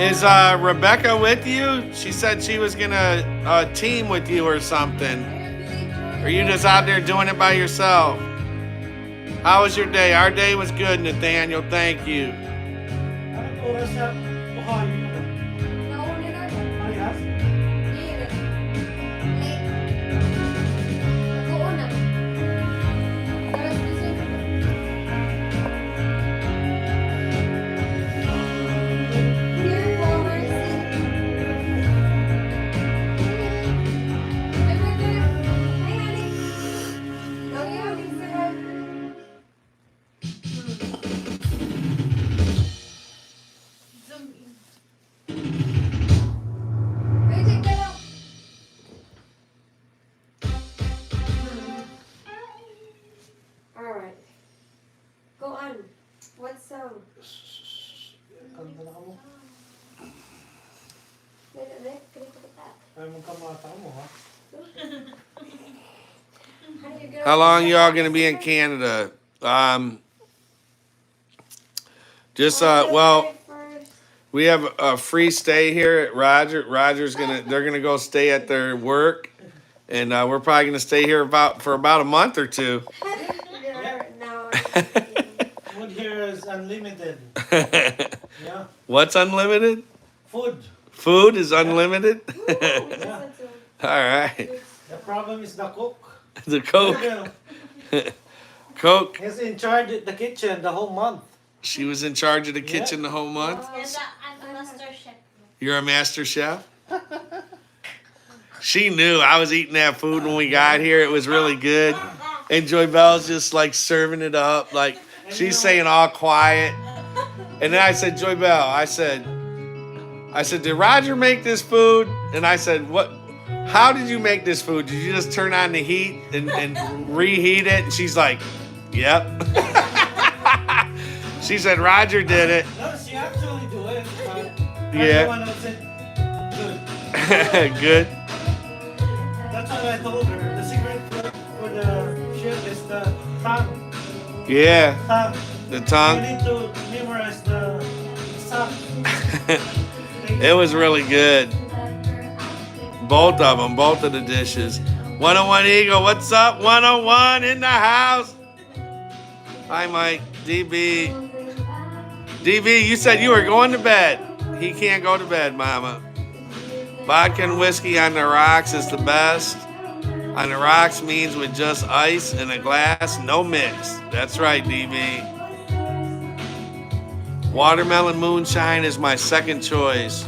Is Rebecca with you? She said she was gonna team with you or something. Or are you just out there doing it by yourself? How was your day? Our day was good, Nathaniel. Thank you. What song? How long y'all gonna be in Canada? Well, we have a free stay here at Roger. They're gonna go stay at their work, and we're probably gonna stay here for about a month or two. Food here is unlimited. Yeah. What's unlimited? Food. Food is unlimited? Yeah. All right. The problem is the cook. The Coke. Coke. He's in charge of the kitchen the whole month. She was in charge of the kitchen the whole month? And I'm a master chef. You're a master chef? She knew I was eating that food when we got here. It was really good. And Joy Bell's just like serving it up. Like she's saying all quiet. And then I said, Joy Bell, I said, did Roger make this food? And I said, how did you make this food? Did you just turn on the heat and reheat it? And she's like, yep. She said Roger did it. No, she actually do it. Yeah. Everyone else said, good. Good. That's what I told her. The secret for the chef is the tongue. Yeah. Tongue. The tongue. You need to memorize the tongue. It was really good. Both of them, both of the dishes. 101 Eagle, what's up? 101 in the house. Hi, Mike. DB. DB, you said you were going to bed. He can't go to bed, Mama. Vodka and whiskey on the rocks is the best. On the rocks means with just ice and a glass, no mix. That's right, DB. Watermelon moonshine is my second choice.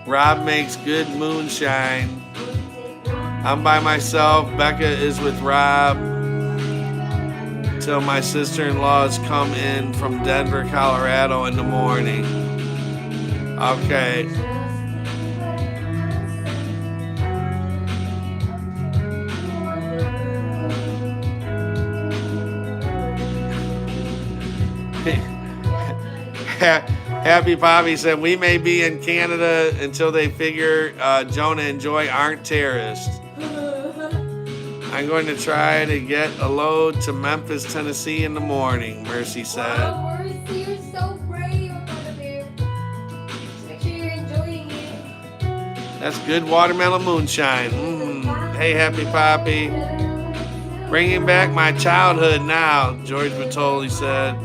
Rob makes good moonshine. I'm by myself. Becca is with Rob. Till my sister-in-laws come in from Denver, Colorado in the morning. Okay. Happy Bobby said, we may be in Canada until they figure Jonah and Joy aren't terrorists. I'm going to try to get a load to Memphis, Tennessee in the morning, Mercy said. Wow, Mercy, you're so brave, Mother Bear. Make sure you're enjoying it. That's good watermelon moonshine. Hey, Happy Poppy. Bringing back my childhood now, George Bertoli said.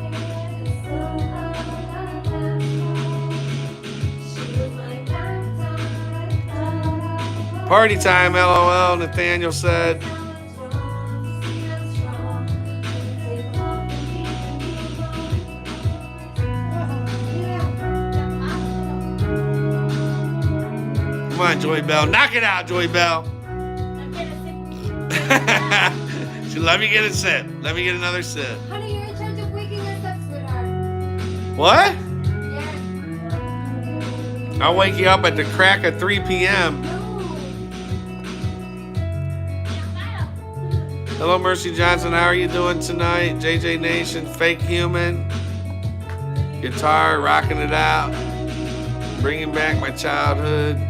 Party time, LOL, Nathaniel said. Come on, Joy Bell. Knock it out, Joy Bell. I'm gonna sip. So let me get a sip. Let me get another sip. Honey, you're in charge of waking us up, sweetheart. What? Yeah. I'll wake you up at the crack of 3 p.m. No. Hello, Mercy Johnson. How are you doing tonight? JJ Nation, Fake Human. Guitar, rocking it out. Bringing back my childhood.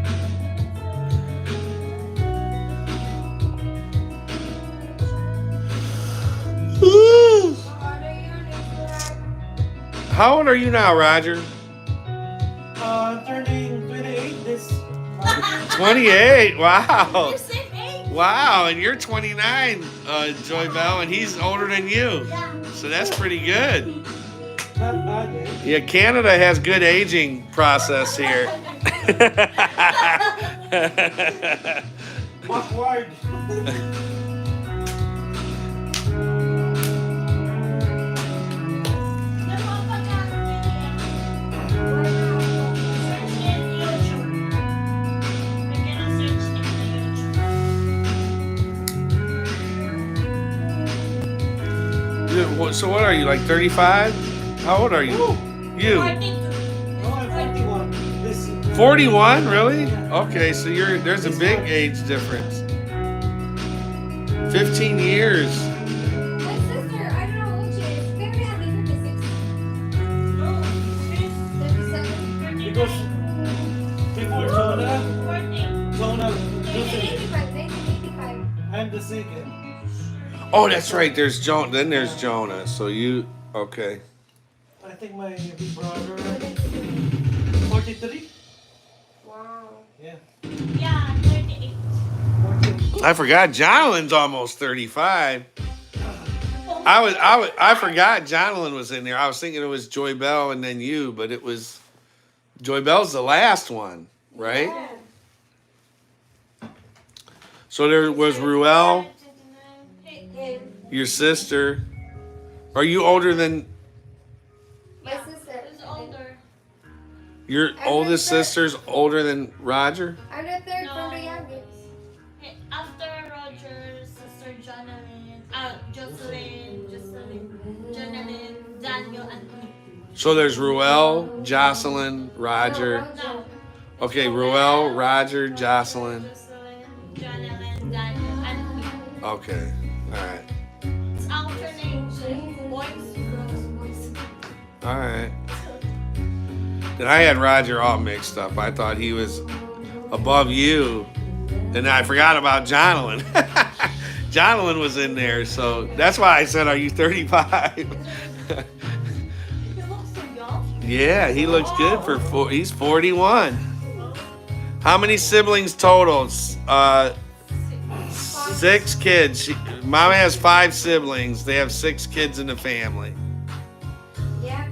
How old are you now, Roger? Turning 28 this 28. Wow. You're same age. Wow, and you're 29, Joy Bell, and he's older than you. Yeah. So that's pretty good. not bad, eh? Yeah, Canada has good aging process here. Awkward. So what are you, like 35? How old are you? You? No, I'm 41. This 41, really? Okay, so there's a big age difference. 15 years. My sister, I don't know how old she is. Maybe I think 57. because before Jonah, 1985. 1985. I'm the second. Oh, that's right. There's Jonah. Then there's Jonah. So you, okay. I think my big brother 43. Wow. Yeah. Yeah, 38. 43. I forgot Jonathan's almost 35. I forgot Jonathan was in there. I was thinking it was Joy Bell and then you, but it was Joy Bell's the last one, right? Yeah. So there was Ruel, And your sister. Are you older than my sister. Who's older? your oldest sister's older than Roger? I'm the third No. from the youngest. After Roger, sister Jocelyn, Daniel, and me. So there's Ruel, Jocelyn, Roger. No. Okay, Ruel, Roger, Jocelyn. Daniel, and me. Okay, all right. It's alternate boys. All right. Then I had Roger all mixed up. I thought he was above you. And I forgot about Jonathan. Jonathan was in there, so that's why I said, are you 35? He looks so young. Yeah, he looks good he's 41. How many siblings total? 6 kids. Mama has 5 siblings. They have 6 kids in the family. Yeah.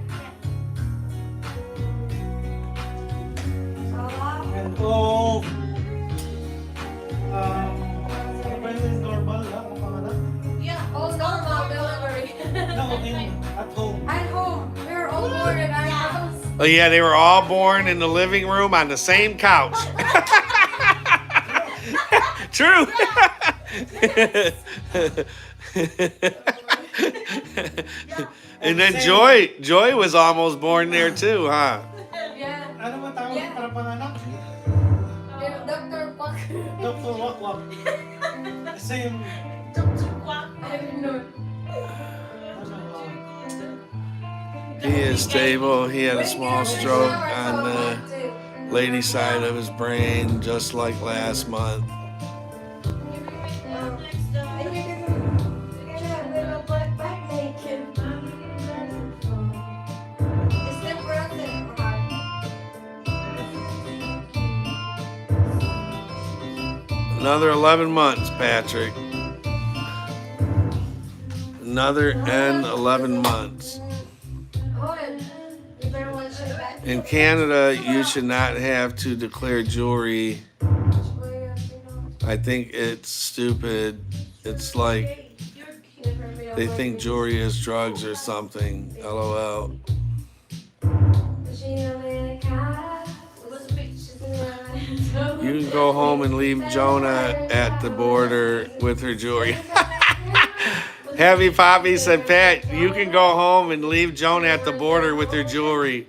And oh, apparently normal lang ang pangalan. Yeah. Oh, normal delivery. No, at home. At home. We were all born at our house. Oh yeah, they were all born in the living room on the same couch. True. And then Joy was almost born there too, huh? Yeah. Ano ba tawag Yeah. para panganak? Dr. Puck. Dr. Wakwak. Same. Dr. Quack. I don't know. He is stable. He had a small stroke on the lady side of his brain, just like last month. Another 11 months, Patrick. Another 11 months. In Canada, you should not have to declare jewelry. I think it's stupid. It's like they think jewelry is drugs or something. LOL. You can go home and leave Jonah at the border with her jewelry. Happy Poppy said, Pat, you can go home and leave Jonah at the border with her jewelry.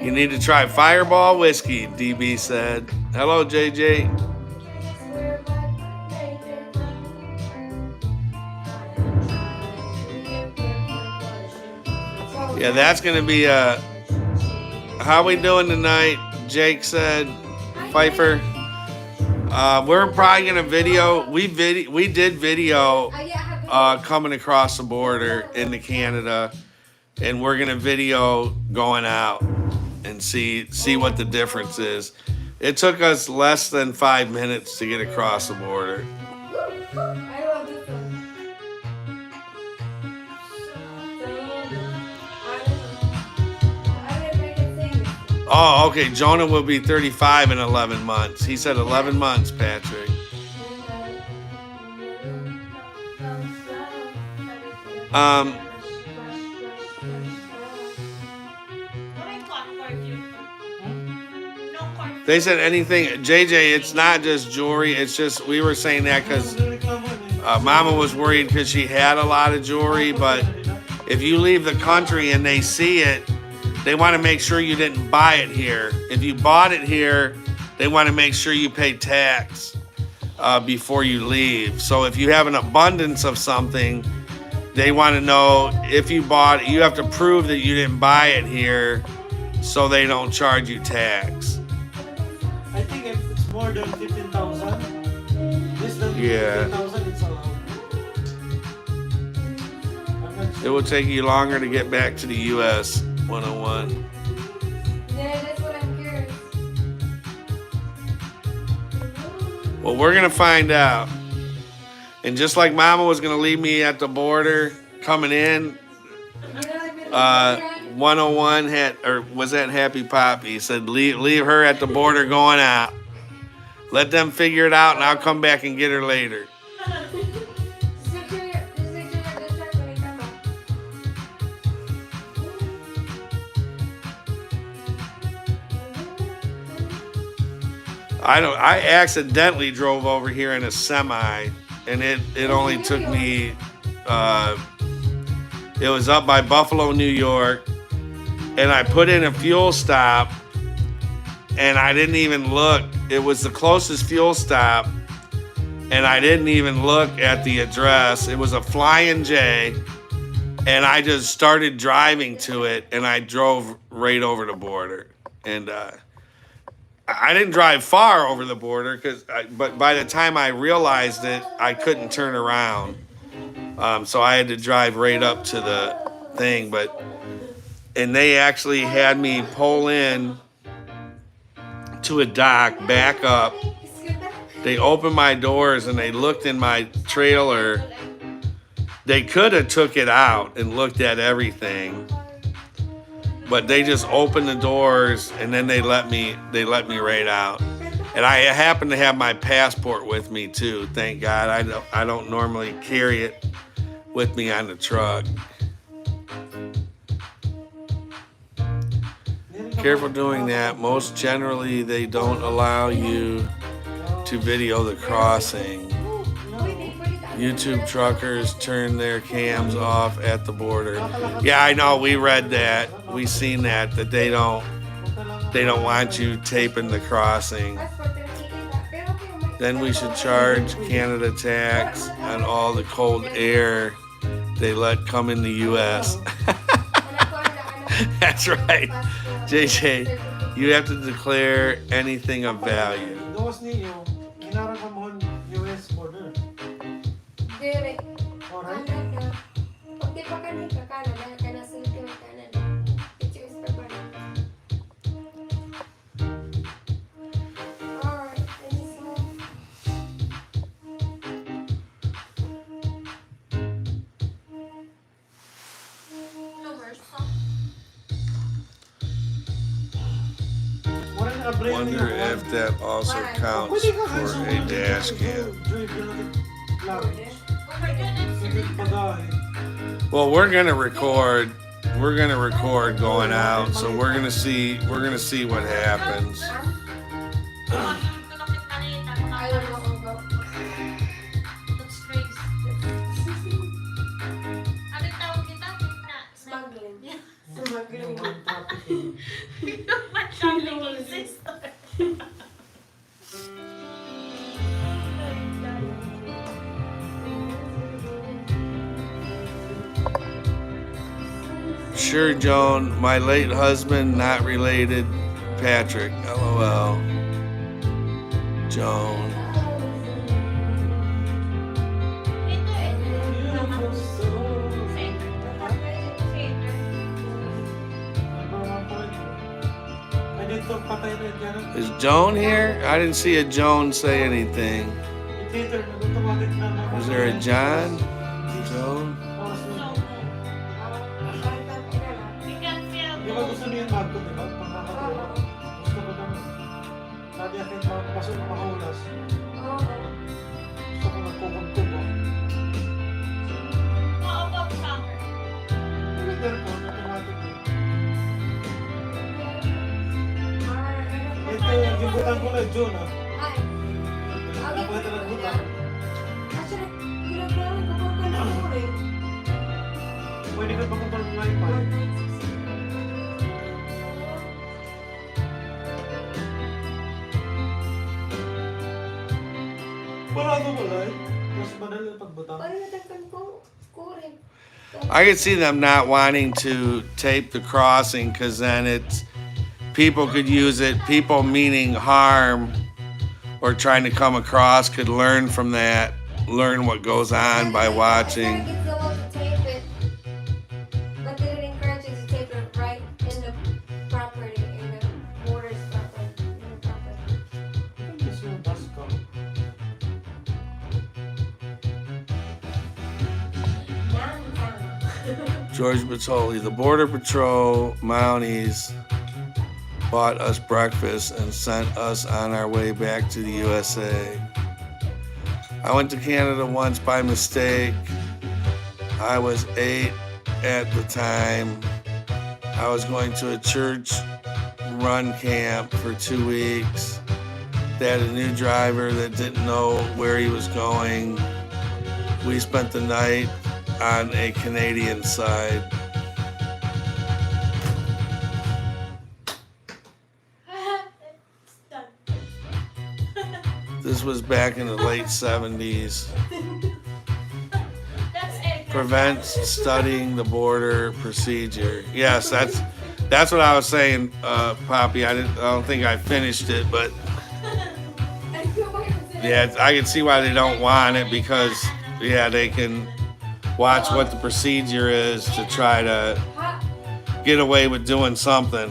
You need to try Fireball whiskey, DB said. Hello, JJ. Yeah, that's going to be how we doing tonight? Jake said. Pfeiffer. We're probably going to video. We did video coming across the border into Canada. And we're going to video going out and see what the difference is. It took us less than 5 minutes to get across the border. I love this one. Oh, okay. Jonah will be 35 in 11 months. He said 11 months, Patrick. They said anything. JJ, it's not just jewelry. It's just, we were saying that because Mama was worried because she had a lot of jewelry. But if you leave the country and they see it, they want to make sure you didn't buy it here. If you bought it here, they want to make sure you pay tax before you leave. So if you have an abundance of something, they want to know if you bought it, you have to prove that you didn't buy it here so they don't charge you tax. I think if it's more than 15,000, less than 15,000, it's allowed. It will take you longer to get back to the U.S. 101. Yeah, that's what I'm curious. Well, we're going to find out. And just like Mama was going to leave me at the border coming in, 101 had, or was that Happy Poppy? He said, leave her at the border going out. Let them figure it out and I'll come back and get her later. I accidentally drove over here in a semi, and it only took me, it was up by Buffalo, New York, and I put in a fuel stop, and I didn't even look. It was the closest fuel stop, and I didn't even look at the address. It was a Flying J, and I just started driving to it, and I drove right over the border, and I didn't drive far over the border, but by the time I realized it, I couldn't turn around. So I had to drive right up to the thing. And they actually had me pull in to a dock, back up. They opened my doors and they looked in my trailer. They could have took it out and looked at everything. But they just opened the doors and then they let me right out. And I happen to have my passport with me too, thank God. I don't normally carry it with me on the truck. Careful doing that. Most generally they don't allow you to video the crossing. YouTube truckers turn their cams off at the border. Yeah, I know. We read that. We seen that they don't want you taping the crossing. Then we should charge Canada tax on all the cold air they let come in the U.S. That's right, JJ. You have to declare anything of value. Direct. Canada. Pag di pa kanina Canada, kana sulti ng Canada. It's for Canada. Alright, let me see. Wonder if that also counts for a dash cam. Well, we're gonna record we're gonna record going out, so we're gonna see what happens. Ayaw mo akong go. That's crazy. Ano tawag kita? Smuggling. Yeah. Smuggling. Shopping sister. Sure, Joan, my late husband, not related. Patrick, LOL. Joan. Is Joan here? I didn't see a Joan say anything. Is there a John? Joan? We can feel Di ba gusto niyo yung magko, di ba? Pangkakatawa. Gusto ko naman. Sabi akin, pasok na makahulas. Gusto ko nagkukuntubo. How about summer? Winter po, automatic eh. Ito, yung butang ko kay June, ah. Ay. Ako ito nagbutang. Actually, ginagawa ko pa na ako eh. Pwede ka pakumpara ng wifi. Parado mo lang. Mas madali ang pagbutang. Paano natangkan ko? Kurin. I could see them not wanting to tape the crossing because then it's people could use it. People meaning harm or trying to come across could learn from that, learn what goes on by watching. It's the one to tape it, but they didn't encourage you to tape it right in the property, in the borders property, in the property. Gusto yung bus ko. Downtown. George Batoli, the Border Patrol Mounties bought us breakfast and sent us on our way back to the USA. I went to Canada once by mistake. I was 8 at the time. I was going to a church run camp for 2 weeks. They had a new driver that didn't know where he was going. We spent the night on a Canadian side. It's done. This was back in the late 70s. That's it. Prevents studying the border procedure. Yes, that's what I was saying, Poppy. I don't think I finished it, but yeah, I can see why they don't want it because yeah, they can watch what the procedure is to try to get away with doing something.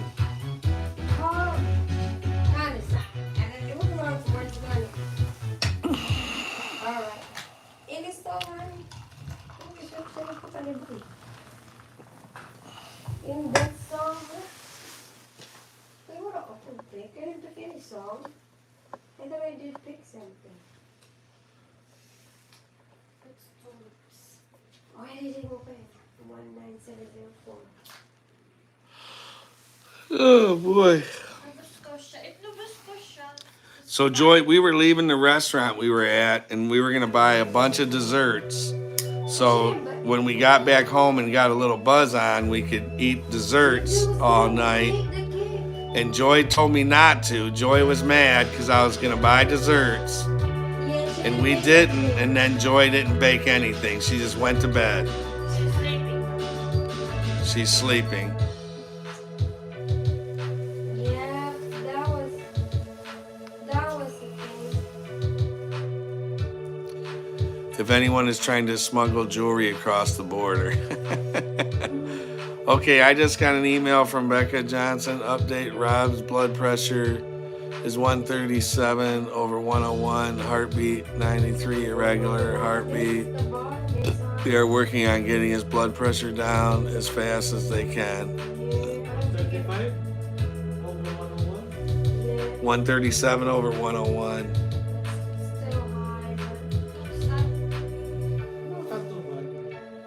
In that song, they were often pick. I didn't pick any song. I thought I did pick something. Why did it open? 19704. Oh boy. Nabas ko siya. Nabas ko siya. So Joy, we were leaving the restaurant we were at and we were gonna buy a bunch of desserts. So when we got back home and got a little buzz on, we could eat desserts all night. And Joy told me not to. Joy was mad because I was gonna buy desserts. And we didn't, and then Joy didn't bake anything. She just went to bed. She's sleeping. She's sleeping. Yeah, that was the thing. If anyone is trying to smuggle jewelry across the border. Okay, I just got an email from Becca Johnson. Update, Rob's blood pressure is 137 over 101, heartbeat 93, irregular heartbeat. They are working on getting his blood pressure down as fast as they can. 35 over 101. 137 over 101. Still high, but Not too bad.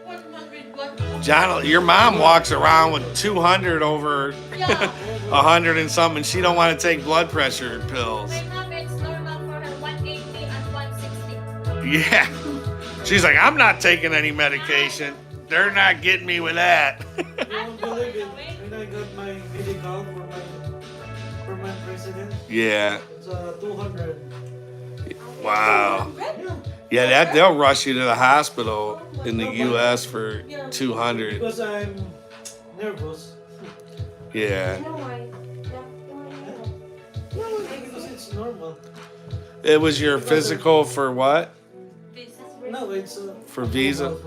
100 what? John, your mom walks around with 200 over Yeah. 100 and something. She don't want to take blood pressure pills. My mom, it's normal for her 180 and 160. Yeah. She's like, I'm not taking any medication. They're not getting me with that. You won't believe it. When I got my medical for my president, Yeah. it's 200. Wow. Yeah. Yeah, that they'll rush you to the hospital in the U.S. for 200. Because I'm nervous. Yeah. No, why? No, because it's normal. It was your physical for what? No, it's For visa?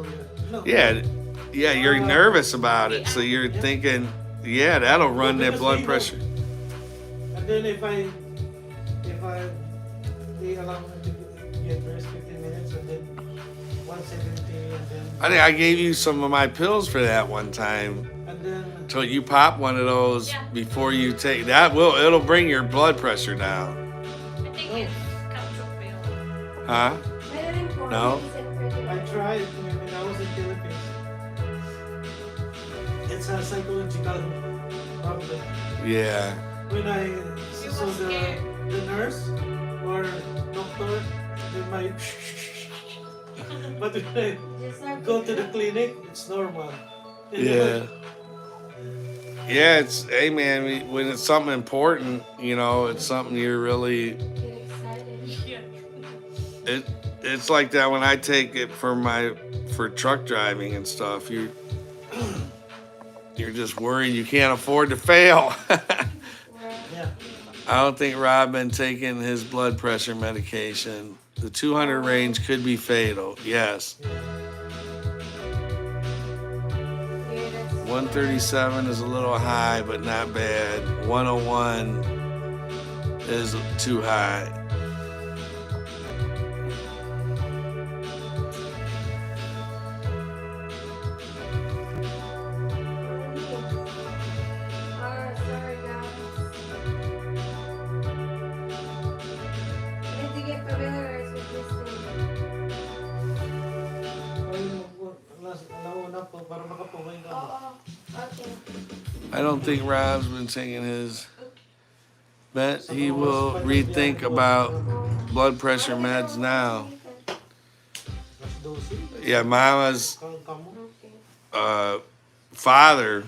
No. Yeah. Yeah, you're nervous about it. So you're thinking, yeah, that'll run that blood pressure. And then if they allow me to get rest 15 minutes and then 170 and then I think I gave you some of my pills for that one time. and then So you pop one of those before you take that it'll bring your blood pressure down. I think it's capsule pill. Huh? No. I tried when I was in Philippines. It's a psychological problem. Yeah. When I You saw were scared. the nurse or doctor, they might. But when I go to the clinic, it's normal. Yeah. Yeah, it's hey man, when it's something important, it's something you're really it's like that when I take it for truck driving and stuff. You're just worried you can't afford to fail. Yeah. I don't think Rob been taking his blood pressure medication. The 200 range could be fatal. Yes. 137 is a little high, but not bad. 101 is too high. Sorry, guys. I need to get familiarized with this thing. Nauna po para makapaway ka. Oh, okay. I don't think Rob's been taking his bet. He will rethink about blood pressure meds now. Mas 12. Yeah, Mama's Kamo. father,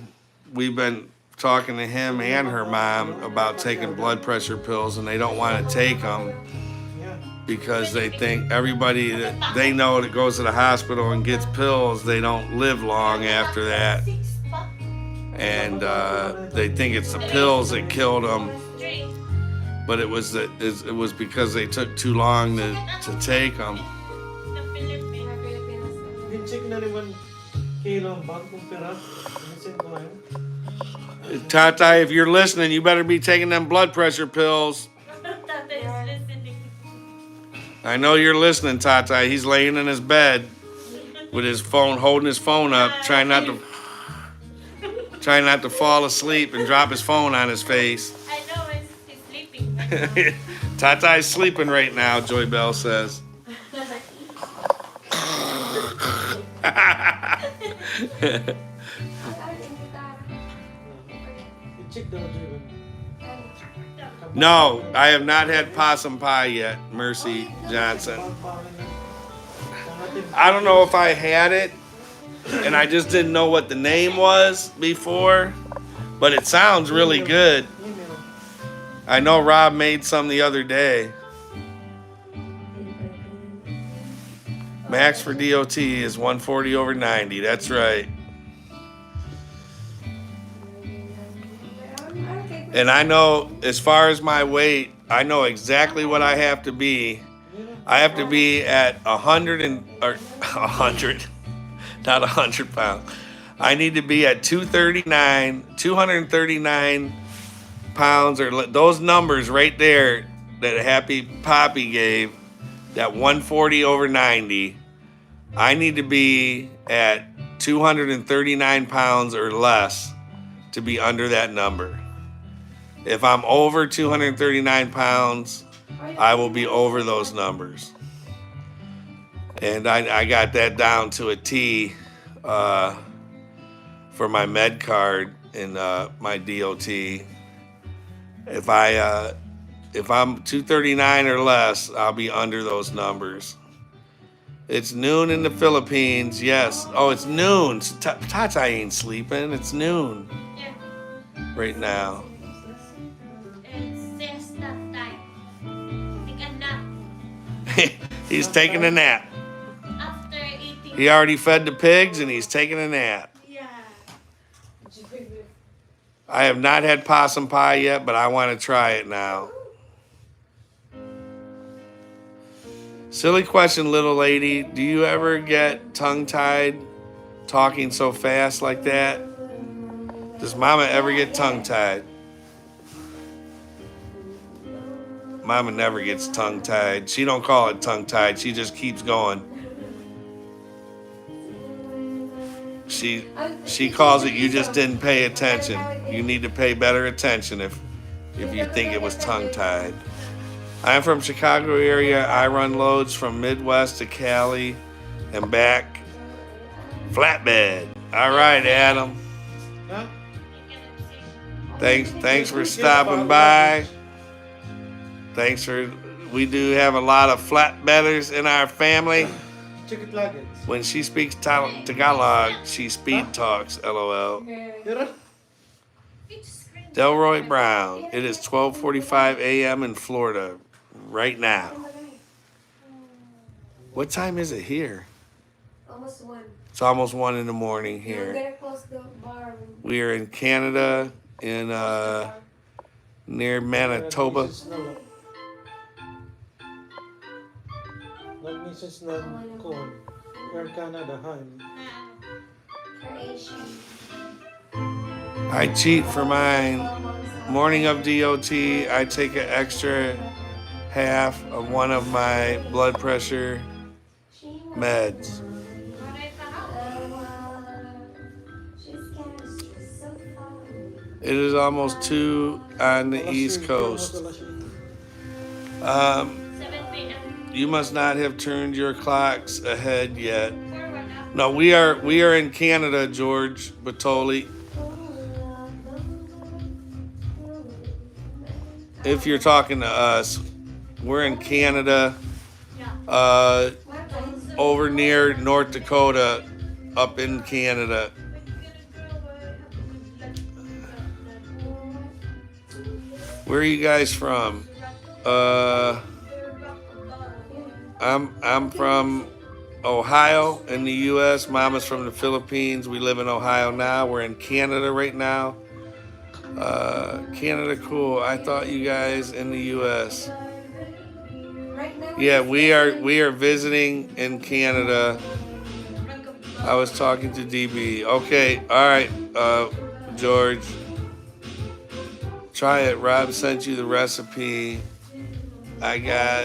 we've been talking to him and her mom about taking blood pressure pills, and they don't want to take them Yeah. because they think everybody that they know that goes to the hospital and gets pills, they don't live long after that. And they think it's the pills that killed them, but it was because they took too long to take them. The Philippines. Din-check na naman kilo ang bag kung pera. Minsan ko ngayon. Tata, if you're listening, you better be taking them blood pressure pills. Tata is listening. I know you're listening, Tata. He's laying in his bed with his phone, holding his phone up, trying not to fall asleep and drop his phone on his face. I know he's sleeping. Tata is sleeping right now, Joy Bell says. I-check daw Jay. No, I have not had possum pie yet, Mercy Johnson. I don't know if I had it, and I just didn't know what the name was before, but it sounds really good. I know Rob made some the other day. Max for DOT is 140 over 90. That's right. And I know, as far as my weight, I know exactly what I have to be. I have to be at 100, not 100 pounds. I need to be at 239 pounds, or those numbers right there that Happy Poppy gave, that 140 over 90. I need to be at 239 pounds or less to be under that number. If I'm over 239 pounds, I will be over those numbers. And I got that down to a T for my med card in my DOT. If I'm 239 or less, I'll be under those numbers. It's noon in the Philippines. Yes. Oh, it's noon. Tata ain't sleeping. It's noon Yeah. right now. It's just that time. Take a nap He's taking a nap. after eating. He already fed the pigs and he's taking a nap. Yeah. I have not had possum pie yet, but I want to try it now. Silly question, little lady. Do you ever get tongue-tied talking so fast like that? Does Mama ever get tongue-tied? Mama never gets tongue-tied. She don't call it tongue-tied. She just keeps going. She calls it you just didn't pay attention. You need to pay better attention if you think it was tongue-tied. I'm from Chicago area. I run loads from Midwest to Cali and back. Flatbed. All right, Adam. Huh? Thanks for stopping by. We do have a lot of flatbedders in our family. Check it luggage. When she speaks Tagalog, she speed talks, LOL. Here. Delroy Brown. It is 12:45 a.m. in Florida right now. What time is it here? Almost 1. It's almost 1 in the morning We're here. gonna close the bar. We are in Canada, in near Manitoba. Nag-message ng call. Air Canada, hi. Croatian. I cheat for mine. Morning of DOT, I take an extra half of one of my blood pressure meds. It is almost 2 on the East Coast. 7 p.m. You must not have turned your clocks ahead yet. No, we are in Canada, George Batoli. If you're talking to us, we're in Canada, over near North Dakota, up in Canada. Where are you guys from? I'm from Ohio in the U.S. Mama's from the Philippines. We live in Ohio now. We're in Canada right now. Canada, cool. I thought you guys in the U.S. Yeah, we are visiting in Canada. I was talking to DB. Okay, all right, George. Try it. Rob sent you the recipe. I got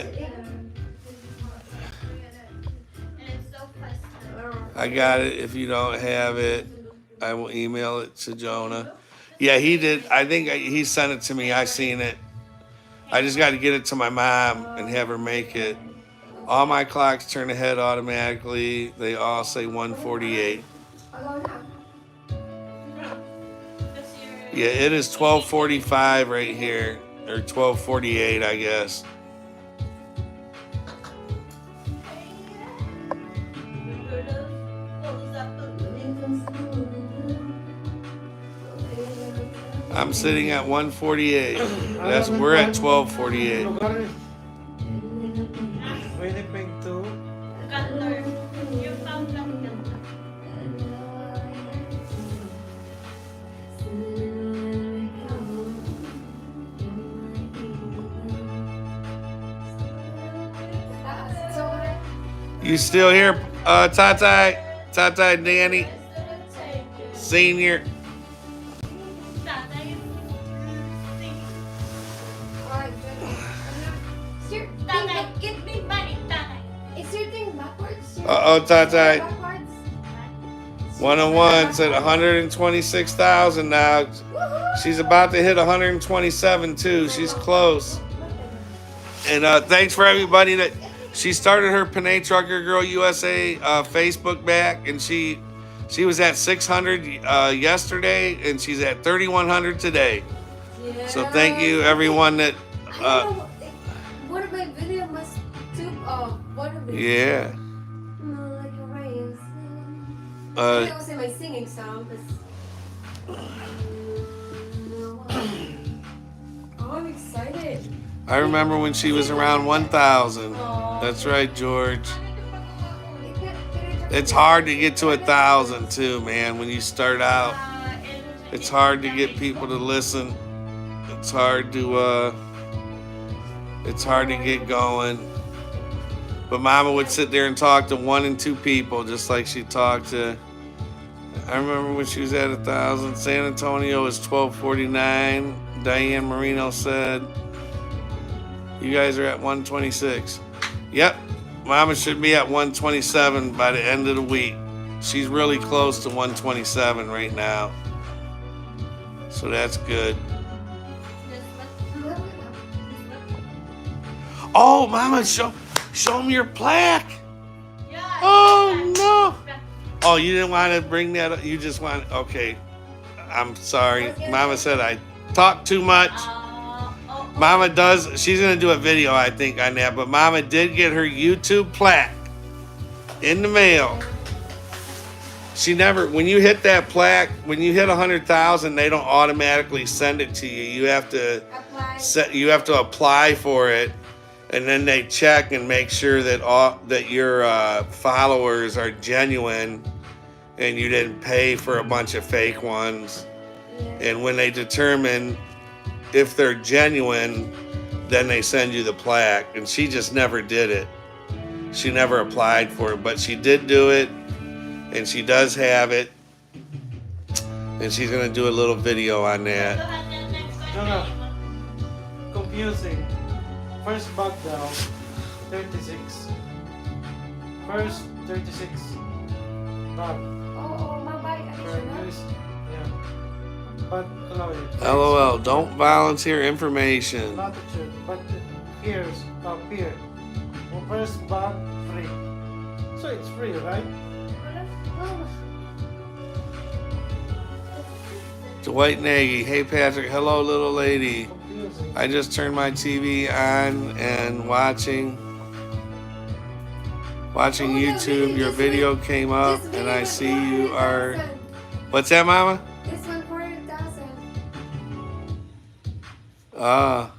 it. If you don't have it, I will email it to Jonah. Yeah, he did. I think he sent it to me. I seen it. I just got to get it to my mom and have her make it. All my clocks turn ahead automatically. They all say 148. Yeah, it is 12:45 right here, or 12:48, I guess. I'm sitting at 148. We're at 12:48. Winnipeg to Cutler. You found that Cutler. You still here, Tata Danny, Senior? Give me money, Tatay. Is your thing backwards? Tata. Backwards? 101 said 126,000 now. She's about to hit 127 too. She's close. And thanks for everybody that she started her Panay Trucker Girl USA Facebook back, and she She was at 600 yesterday, and she's at 3,100 today. Yeah. So thank you, everyone that. I don't know. One of my videos must took one of it. Yeah. Like a rain. I was in my singing song. Oh, I'm excited. I remember when she was around 1,000. That's right, George. It's hard to get to 1,000 too, man. When you start out, it's hard to get people to listen. It's hard to get going. But Mama would sit there and talk to 1 and 2 people, just like she talked to. I remember when she was at 1,000. San Antonio is 1,249. Diane Marino said, "You guys are at 126." Yep. Mama should be at 127 by the end of the week. She's really close to 127 right now. So that's good. Oh, Mama, show me your plaque. Oh, no. Oh, you didn't want to bring that up? You just want, okay. I'm sorry. Mama said I talk too much. Mama does, she's going to do a video, I think, on that. But Mama did get her YouTube plaque in the mail. She never, when you hit that plaque, when you hit 100,000, they don't automatically send it to you. You have to apply for it. And then they check and make sure that your followers are genuine and you didn't pay for a bunch of fake ones. And when they determine if they're genuine, then they send you the plaque. And she just never did it. She never applied for it, but she did do it, and she does have it. And she's gonna do a little video on that. No. Confusing. First back down, 36. First 36. Back. Oh, my bike. Yeah. But allow it. LOL, don't volunteer information. Not the church, but here's up here. Well, first back free. So it's free, right? Dwight Nagy, hey Patrick, hello little lady. Confusing. I just turned my TV on and watching YouTube. Your video came up and I see you are. What's that, Mama? This one 400,000. Ah,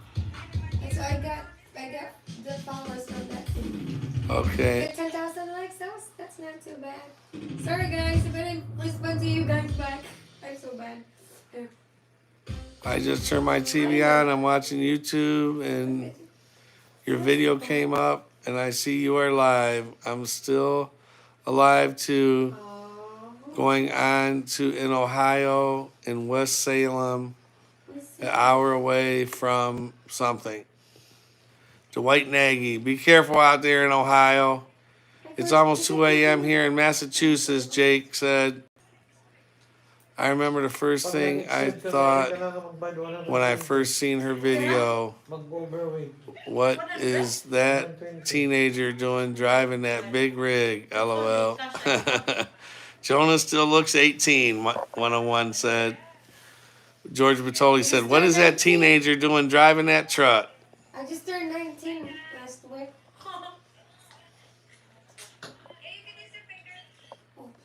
So I got the followers on that. okay. Get 10,000 likes. That's not too bad. Sorry guys, if I didn't respond to you guys back, I'm so bad. Yeah. I just turned my TV on. I'm watching YouTube and your video came up and I see you are live. I'm still alive too. Going on to in Ohio, in West Salem, an hour away from something. Dwight Nagy, be careful out there in Ohio. It's almost 2 a.m. here in Massachusetts, Jake said. I remember the first thing I thought when I first seen her video, what is that teenager doing driving that big rig? LOL. Jonah still looks 18, 101 said. George Bertoli said, what is that teenager doing driving that truck? I just turned 19 last week. Oh,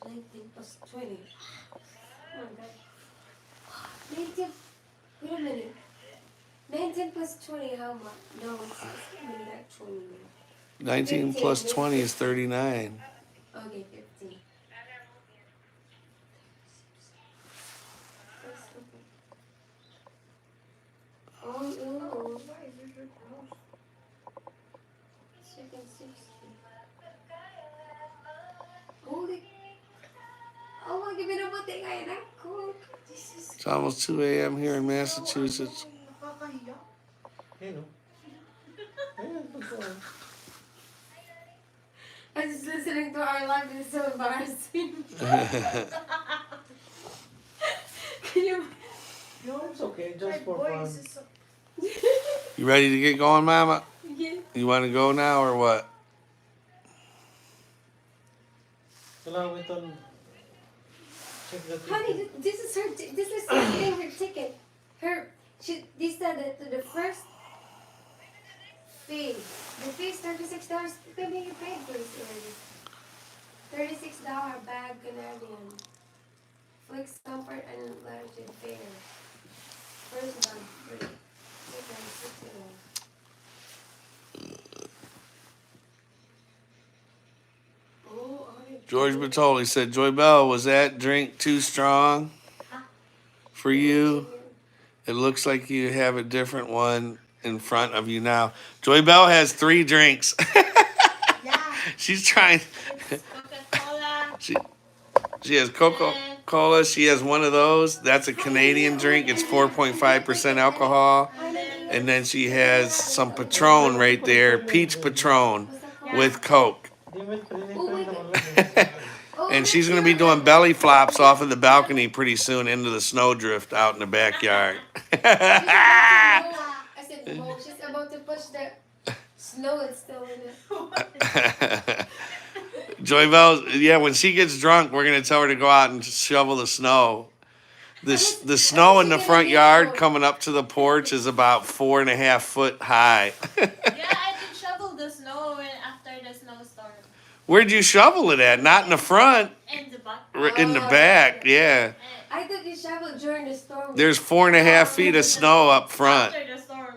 19 plus 20. Oh my God. 19, wait a minute. 19 plus 20, how much? No, it's maybe like 20. 19 plus 20 is 39. Okay, 15. Oh, no. Second 60. Holy. Oh, my, give me the buti ngayon ako. It's almost 2 a.m. here in Massachusetts. I was just listening to our live and it's so embarrassing. Can you? No, it's okay. Just for fun. You ready to get going, Mama? Yeah. You want to go now or what? Allow it on Honey, this is her. This is her thing. Her ticket. They said that the first fee. The fee is $36. Maybe you paid for this already. $36 bag Canadian. Flex comfort and latitude fair. First one free. Second $60. Oh, George Bertoli said, Joy Bell, was that drink too strong for you? It looks like you have a different one in front of you now. Joy Bell has 3 drinks. Yeah. She's trying. It's Coca-Cola. She has Coca-Cola. She has one of those. That's a Canadian drink. It's 4.5% alcohol. And then she has some Patron right there, peach Patron with Coke. And she's going to be doing belly flops off of the balcony pretty soon into the snowdrift out in the backyard. I said, oh, she's about to push the snow. It's still in it. Joy Bell, yeah, when she gets drunk, we're going to tell her to go out and shovel the snow. The snow in the front yard coming up to the porch is about 4.5 foot high. Yeah, I did shovel the snow after the snowstorm. Where'd you shovel it at? Not in the front. In the back. In the back, yeah. I thought you shoveled during the storm. There's 4.5 feet of snow up front. After the storm.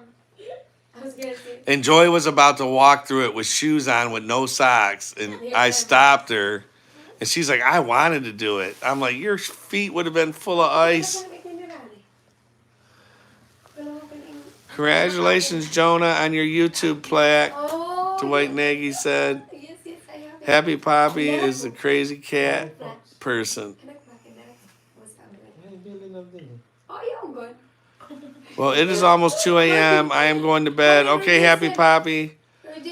I was gonna say. And Joy was about to walk through it with shoes on with no socks. And I stopped her. And she's like, I wanted to do it. I'm like, your feet would have been full of ice. Congratulations, Jonah, on your YouTube plaque. Oh, Dwight Nagy said, yes, I have it. Happy Poppy is the crazy cat person. Can I crack it there? What's happening? Bili lang din. Oh, yeah, I'm good. Well, it is almost 2 a.m. I am going to bed. Okay, Happy Poppy.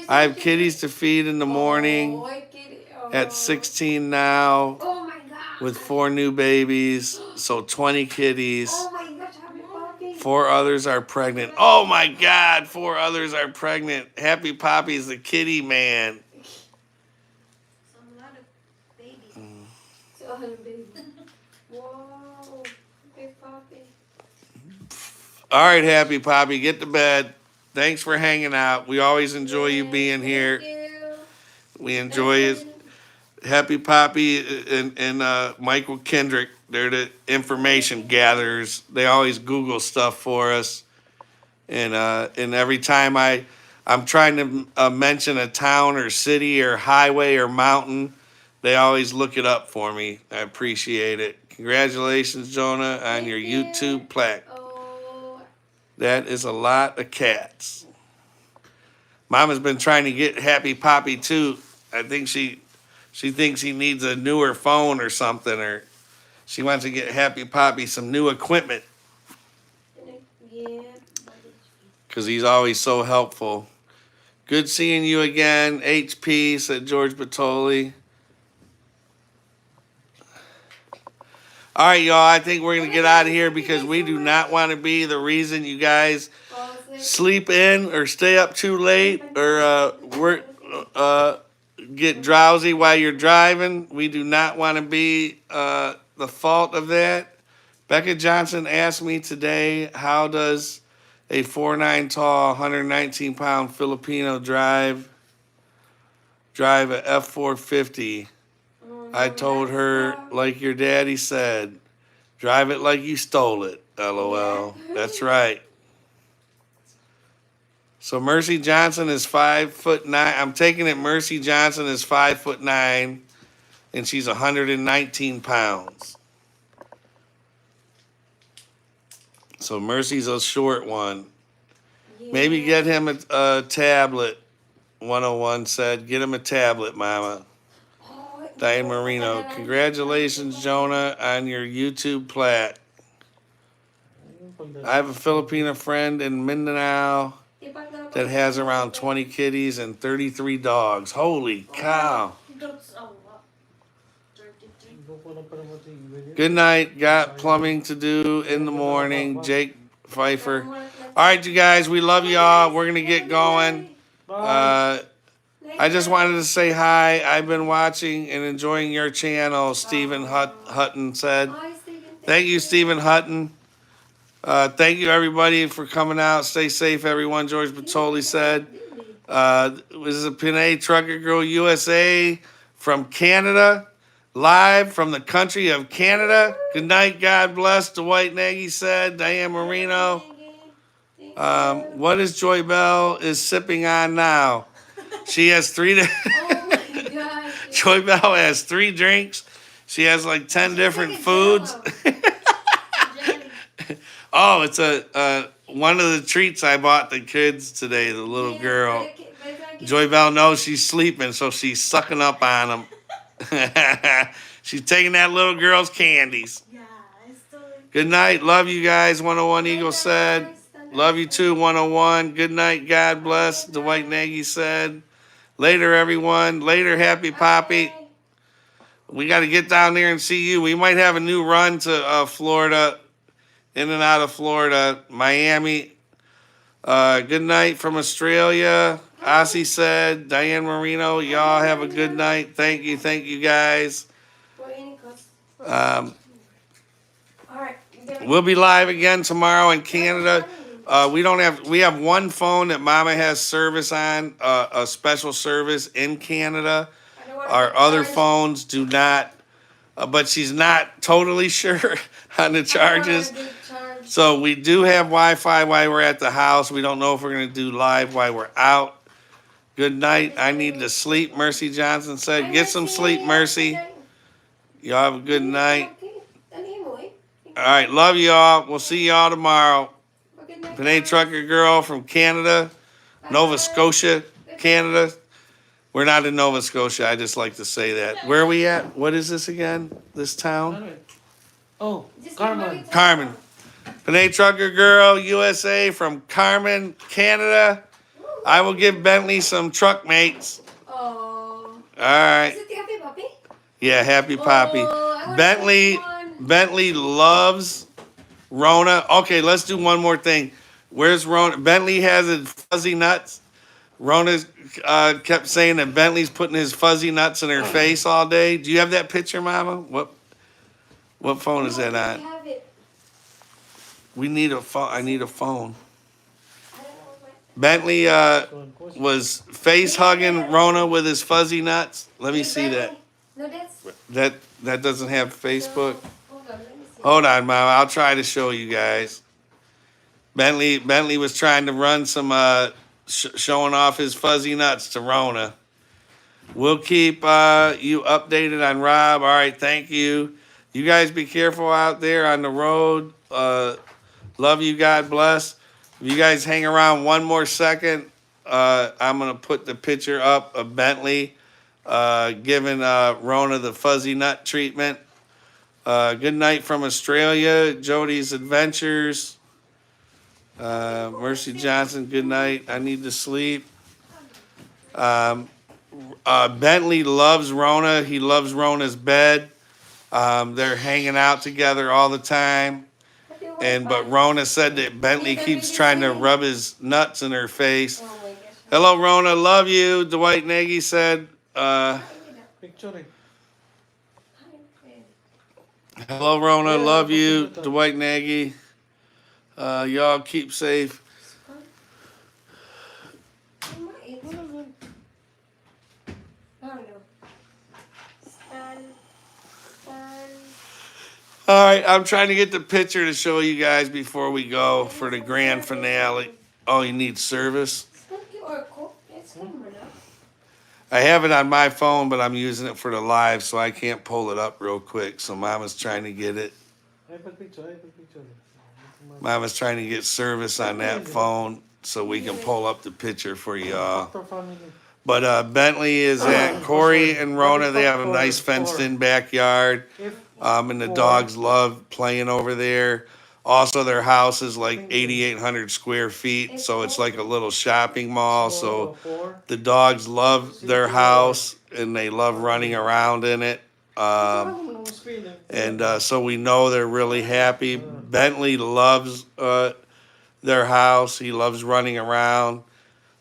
I have kitties to feed in the morning Oh, kitty. Oh. at 16 now Oh my God. with 4 new babies. So 20 kitties. Oh my gosh, Happy Poppy. 4 others are pregnant. Oh my God, 4 others are pregnant. Happy Poppy's the kitty man. So a lot of babies. So, baby. Whoa, Happy Poppy. All right, Happy Poppy, get to bed. Thanks for hanging out. We always enjoy you being here. Thank you. We enjoy it. Happy Poppy and Michael Kendrick, they're the information gatherers. They always Google stuff for us. And every time I'm trying to mention a town or city or highway or mountain, they always look it up for me. I appreciate it. Congratulations, Jonah, on your YouTube plaque. Oh, That is a lot of cats. Mama's been trying to get Happy Poppy too. I think she thinks he needs a newer phone or something, or she wants to get Happy Poppy some new equipment yeah. because he's always so helpful. Good seeing you again, HP, said George Bertoli. All right, y'all, I think we're going to get out of here because we do not want to be the reason you guys sleep in or stay up too late or get drowsy while you're driving. We do not want to be the fault of that. Becca Johnson asked me today, how does a 4'9" tall, 119-pound Filipino drive a F-450? I told her, like your daddy said, drive it like you stole it, LOL. That's right. So Mercy Johnson is 5'9". I'm taking it Mercy Johnson is 5'9", and she's 119 pounds. So Mercy's a short one. Maybe get him a tablet. 101 said, get him a tablet, Mama. Diane Marino, congratulations, Jonah, on your YouTube plaque. I have a Filipino friend in Mindanao that has around 20 kitties and 33 dogs. Holy cow. That's a lot. 33. Good night. Got plumbing to do in the morning. Jake Pfeiffer. All right, you guys, we love y'all. We're going to get going. I just wanted to say hi. I've been watching and enjoying your channel, Stephen Hutton said. Hi, Stephen. Thank you, Stephen Hutton. Thank you, everybody, for coming out. Stay safe, everyone, George Batoli said. This is a Pinay Trucker Girl USA from Canada, live from the country of Canada. Good night, God bless, Dwight Nagy said. Diane Marino. What is Joy Bell is sipping on now? She has three. Oh my gosh. Joy Bell has 3 drinks. She has like 10 different foods. Oh, it's a one of the treats I bought the kids today. The little girl. Joy Bell knows she's sleeping, so she's sucking up on them. She's taking that little girl's candies. Yeah, I still. Good night. Love you guys, 101 Eagle said. Love you too, 101. Good night. God bless, Dwight Nagy said. Later, everyone. Later, Happy Poppy. We got to get down there and see you. We might have a new run to Florida, in and out of Florida, Miami. Good night from Australia. Ossie said. Diane Marino, y'all have a good night. Thank you guys. We'll be live again tomorrow in Canada. We have one phone that Mama has service on, a special service in Canada. Our other phones do not, but she's not totally sure on the charges. So we do have Wi-Fi while we're at the house. We don't know if we're going to do live while we're out. Good night. I need to sleep, Mercy Johnson said. Get some sleep, Mercy. Y'all have a good night. All right, love y'all. We'll see y'all tomorrow. Panay Trucker Girl from Canada, Nova Scotia, Canada. We're not in Nova Scotia. I just like to say that. Where are we at? What is this again? This town? Oh, Carmen. Carmen. Panay Trucker Girl, USA from Carmen, Canada. I will give Bentley some truck mates. Oh. All right. Is it the Happy Puppy? Yeah, Happy Poppy. Oh, I want Bentley loves Rona. Okay, let's do one more thing. Where's Rona? Bentley has his fuzzy nuts. Rona kept saying that Bentley's putting his fuzzy nuts in her face all day. Do you have that picture, Mama? What phone is that on? Have it. We need a phone. I need a phone. I don't know what Bentley was face hugging Rona with his fuzzy nuts. Let me see that. No, that's. That doesn't have Facebook. Hold on, let me see. Hold on, Mama. I'll try to show you guys. Bentley was trying to run some showing off his fuzzy nuts to Rona. We'll keep you updated on Rob. All right, thank you. You guys be careful out there on the road. Love you. God bless. If you guys hang around one more second, I'm going to put the picture up of Bentley giving Rona the fuzzy nut treatment. Good night from Australia. Jody's Adventures. Mercy Johnson, good night. I need to sleep. Bentley loves Rona. He loves Rona's bed. They're hanging out together all the time. But Rona said that Bentley keeps trying to rub his nuts in her face. Hello, Rona. Love you. Dwight Nagy said. Picture. Hello, Rona. Love you. Dwight Nagy. Y'all keep safe. All right, I'm trying to get the picture to show you guys before we go for the grand finale. Oh, you need service? I have it on my phone, but I'm using it for the live, so I can't pull it up real quick. So Mama's trying to get it. Mama's trying to get service on that phone so we can pull up the picture for y'all. But Bentley is at Corey and Rona. They have a nice fenced-in backyard. And the dogs love playing over there. Also, their house is like 8,800 square feet, so it's like a little shopping mall. So the dogs love their house, and they love running around in it. So we know they're really happy. Bentley loves their house. He loves running around.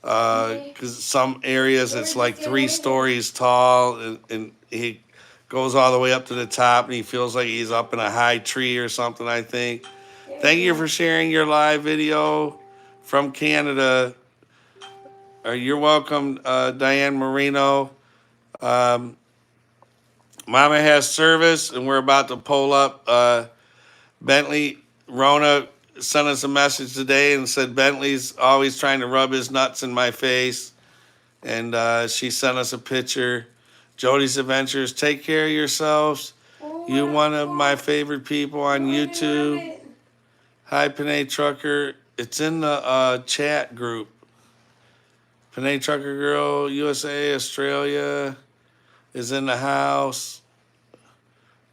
Because some areas it's like 3 stories tall, and he goes all the way up to the top, and he feels like he's up in a high tree or something, I think. Thank you for sharing your live video from Canada. You're welcome, Diane Marino. Mama has service, and we're about to pull up. Bentley, Rona sent us a message today and said Bentley's always trying to rub his nuts in my face. And she sent us a picture. Jody's Adventures, take care of yourselves. You one of my favorite people on YouTube. Hi, Panay Trucker. It's in the chat group. Panay Trucker Girl, USA, Australia is in the house.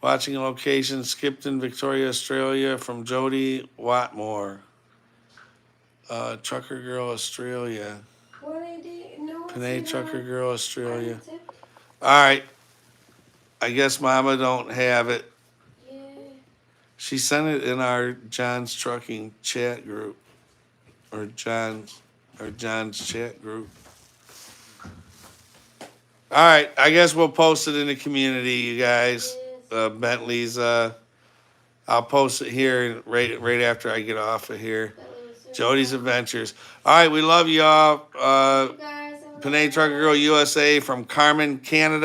Watching location, Skipton, Victoria, Australia, from Jody Watmore. Trucker Girl, Australia. Panay Trucker Girl, Australia. All right. I guess Mama don't have it. Yeah. She sent it in our John's Trucking chat group. Or John's chat group. All right. I guess we'll post it in the community, you guys. Bentley's, I'll post it here right after I get off of here. Jody's Adventures. All right, we love y'all. Panay Trucker Girl USA from Carmen, Canada.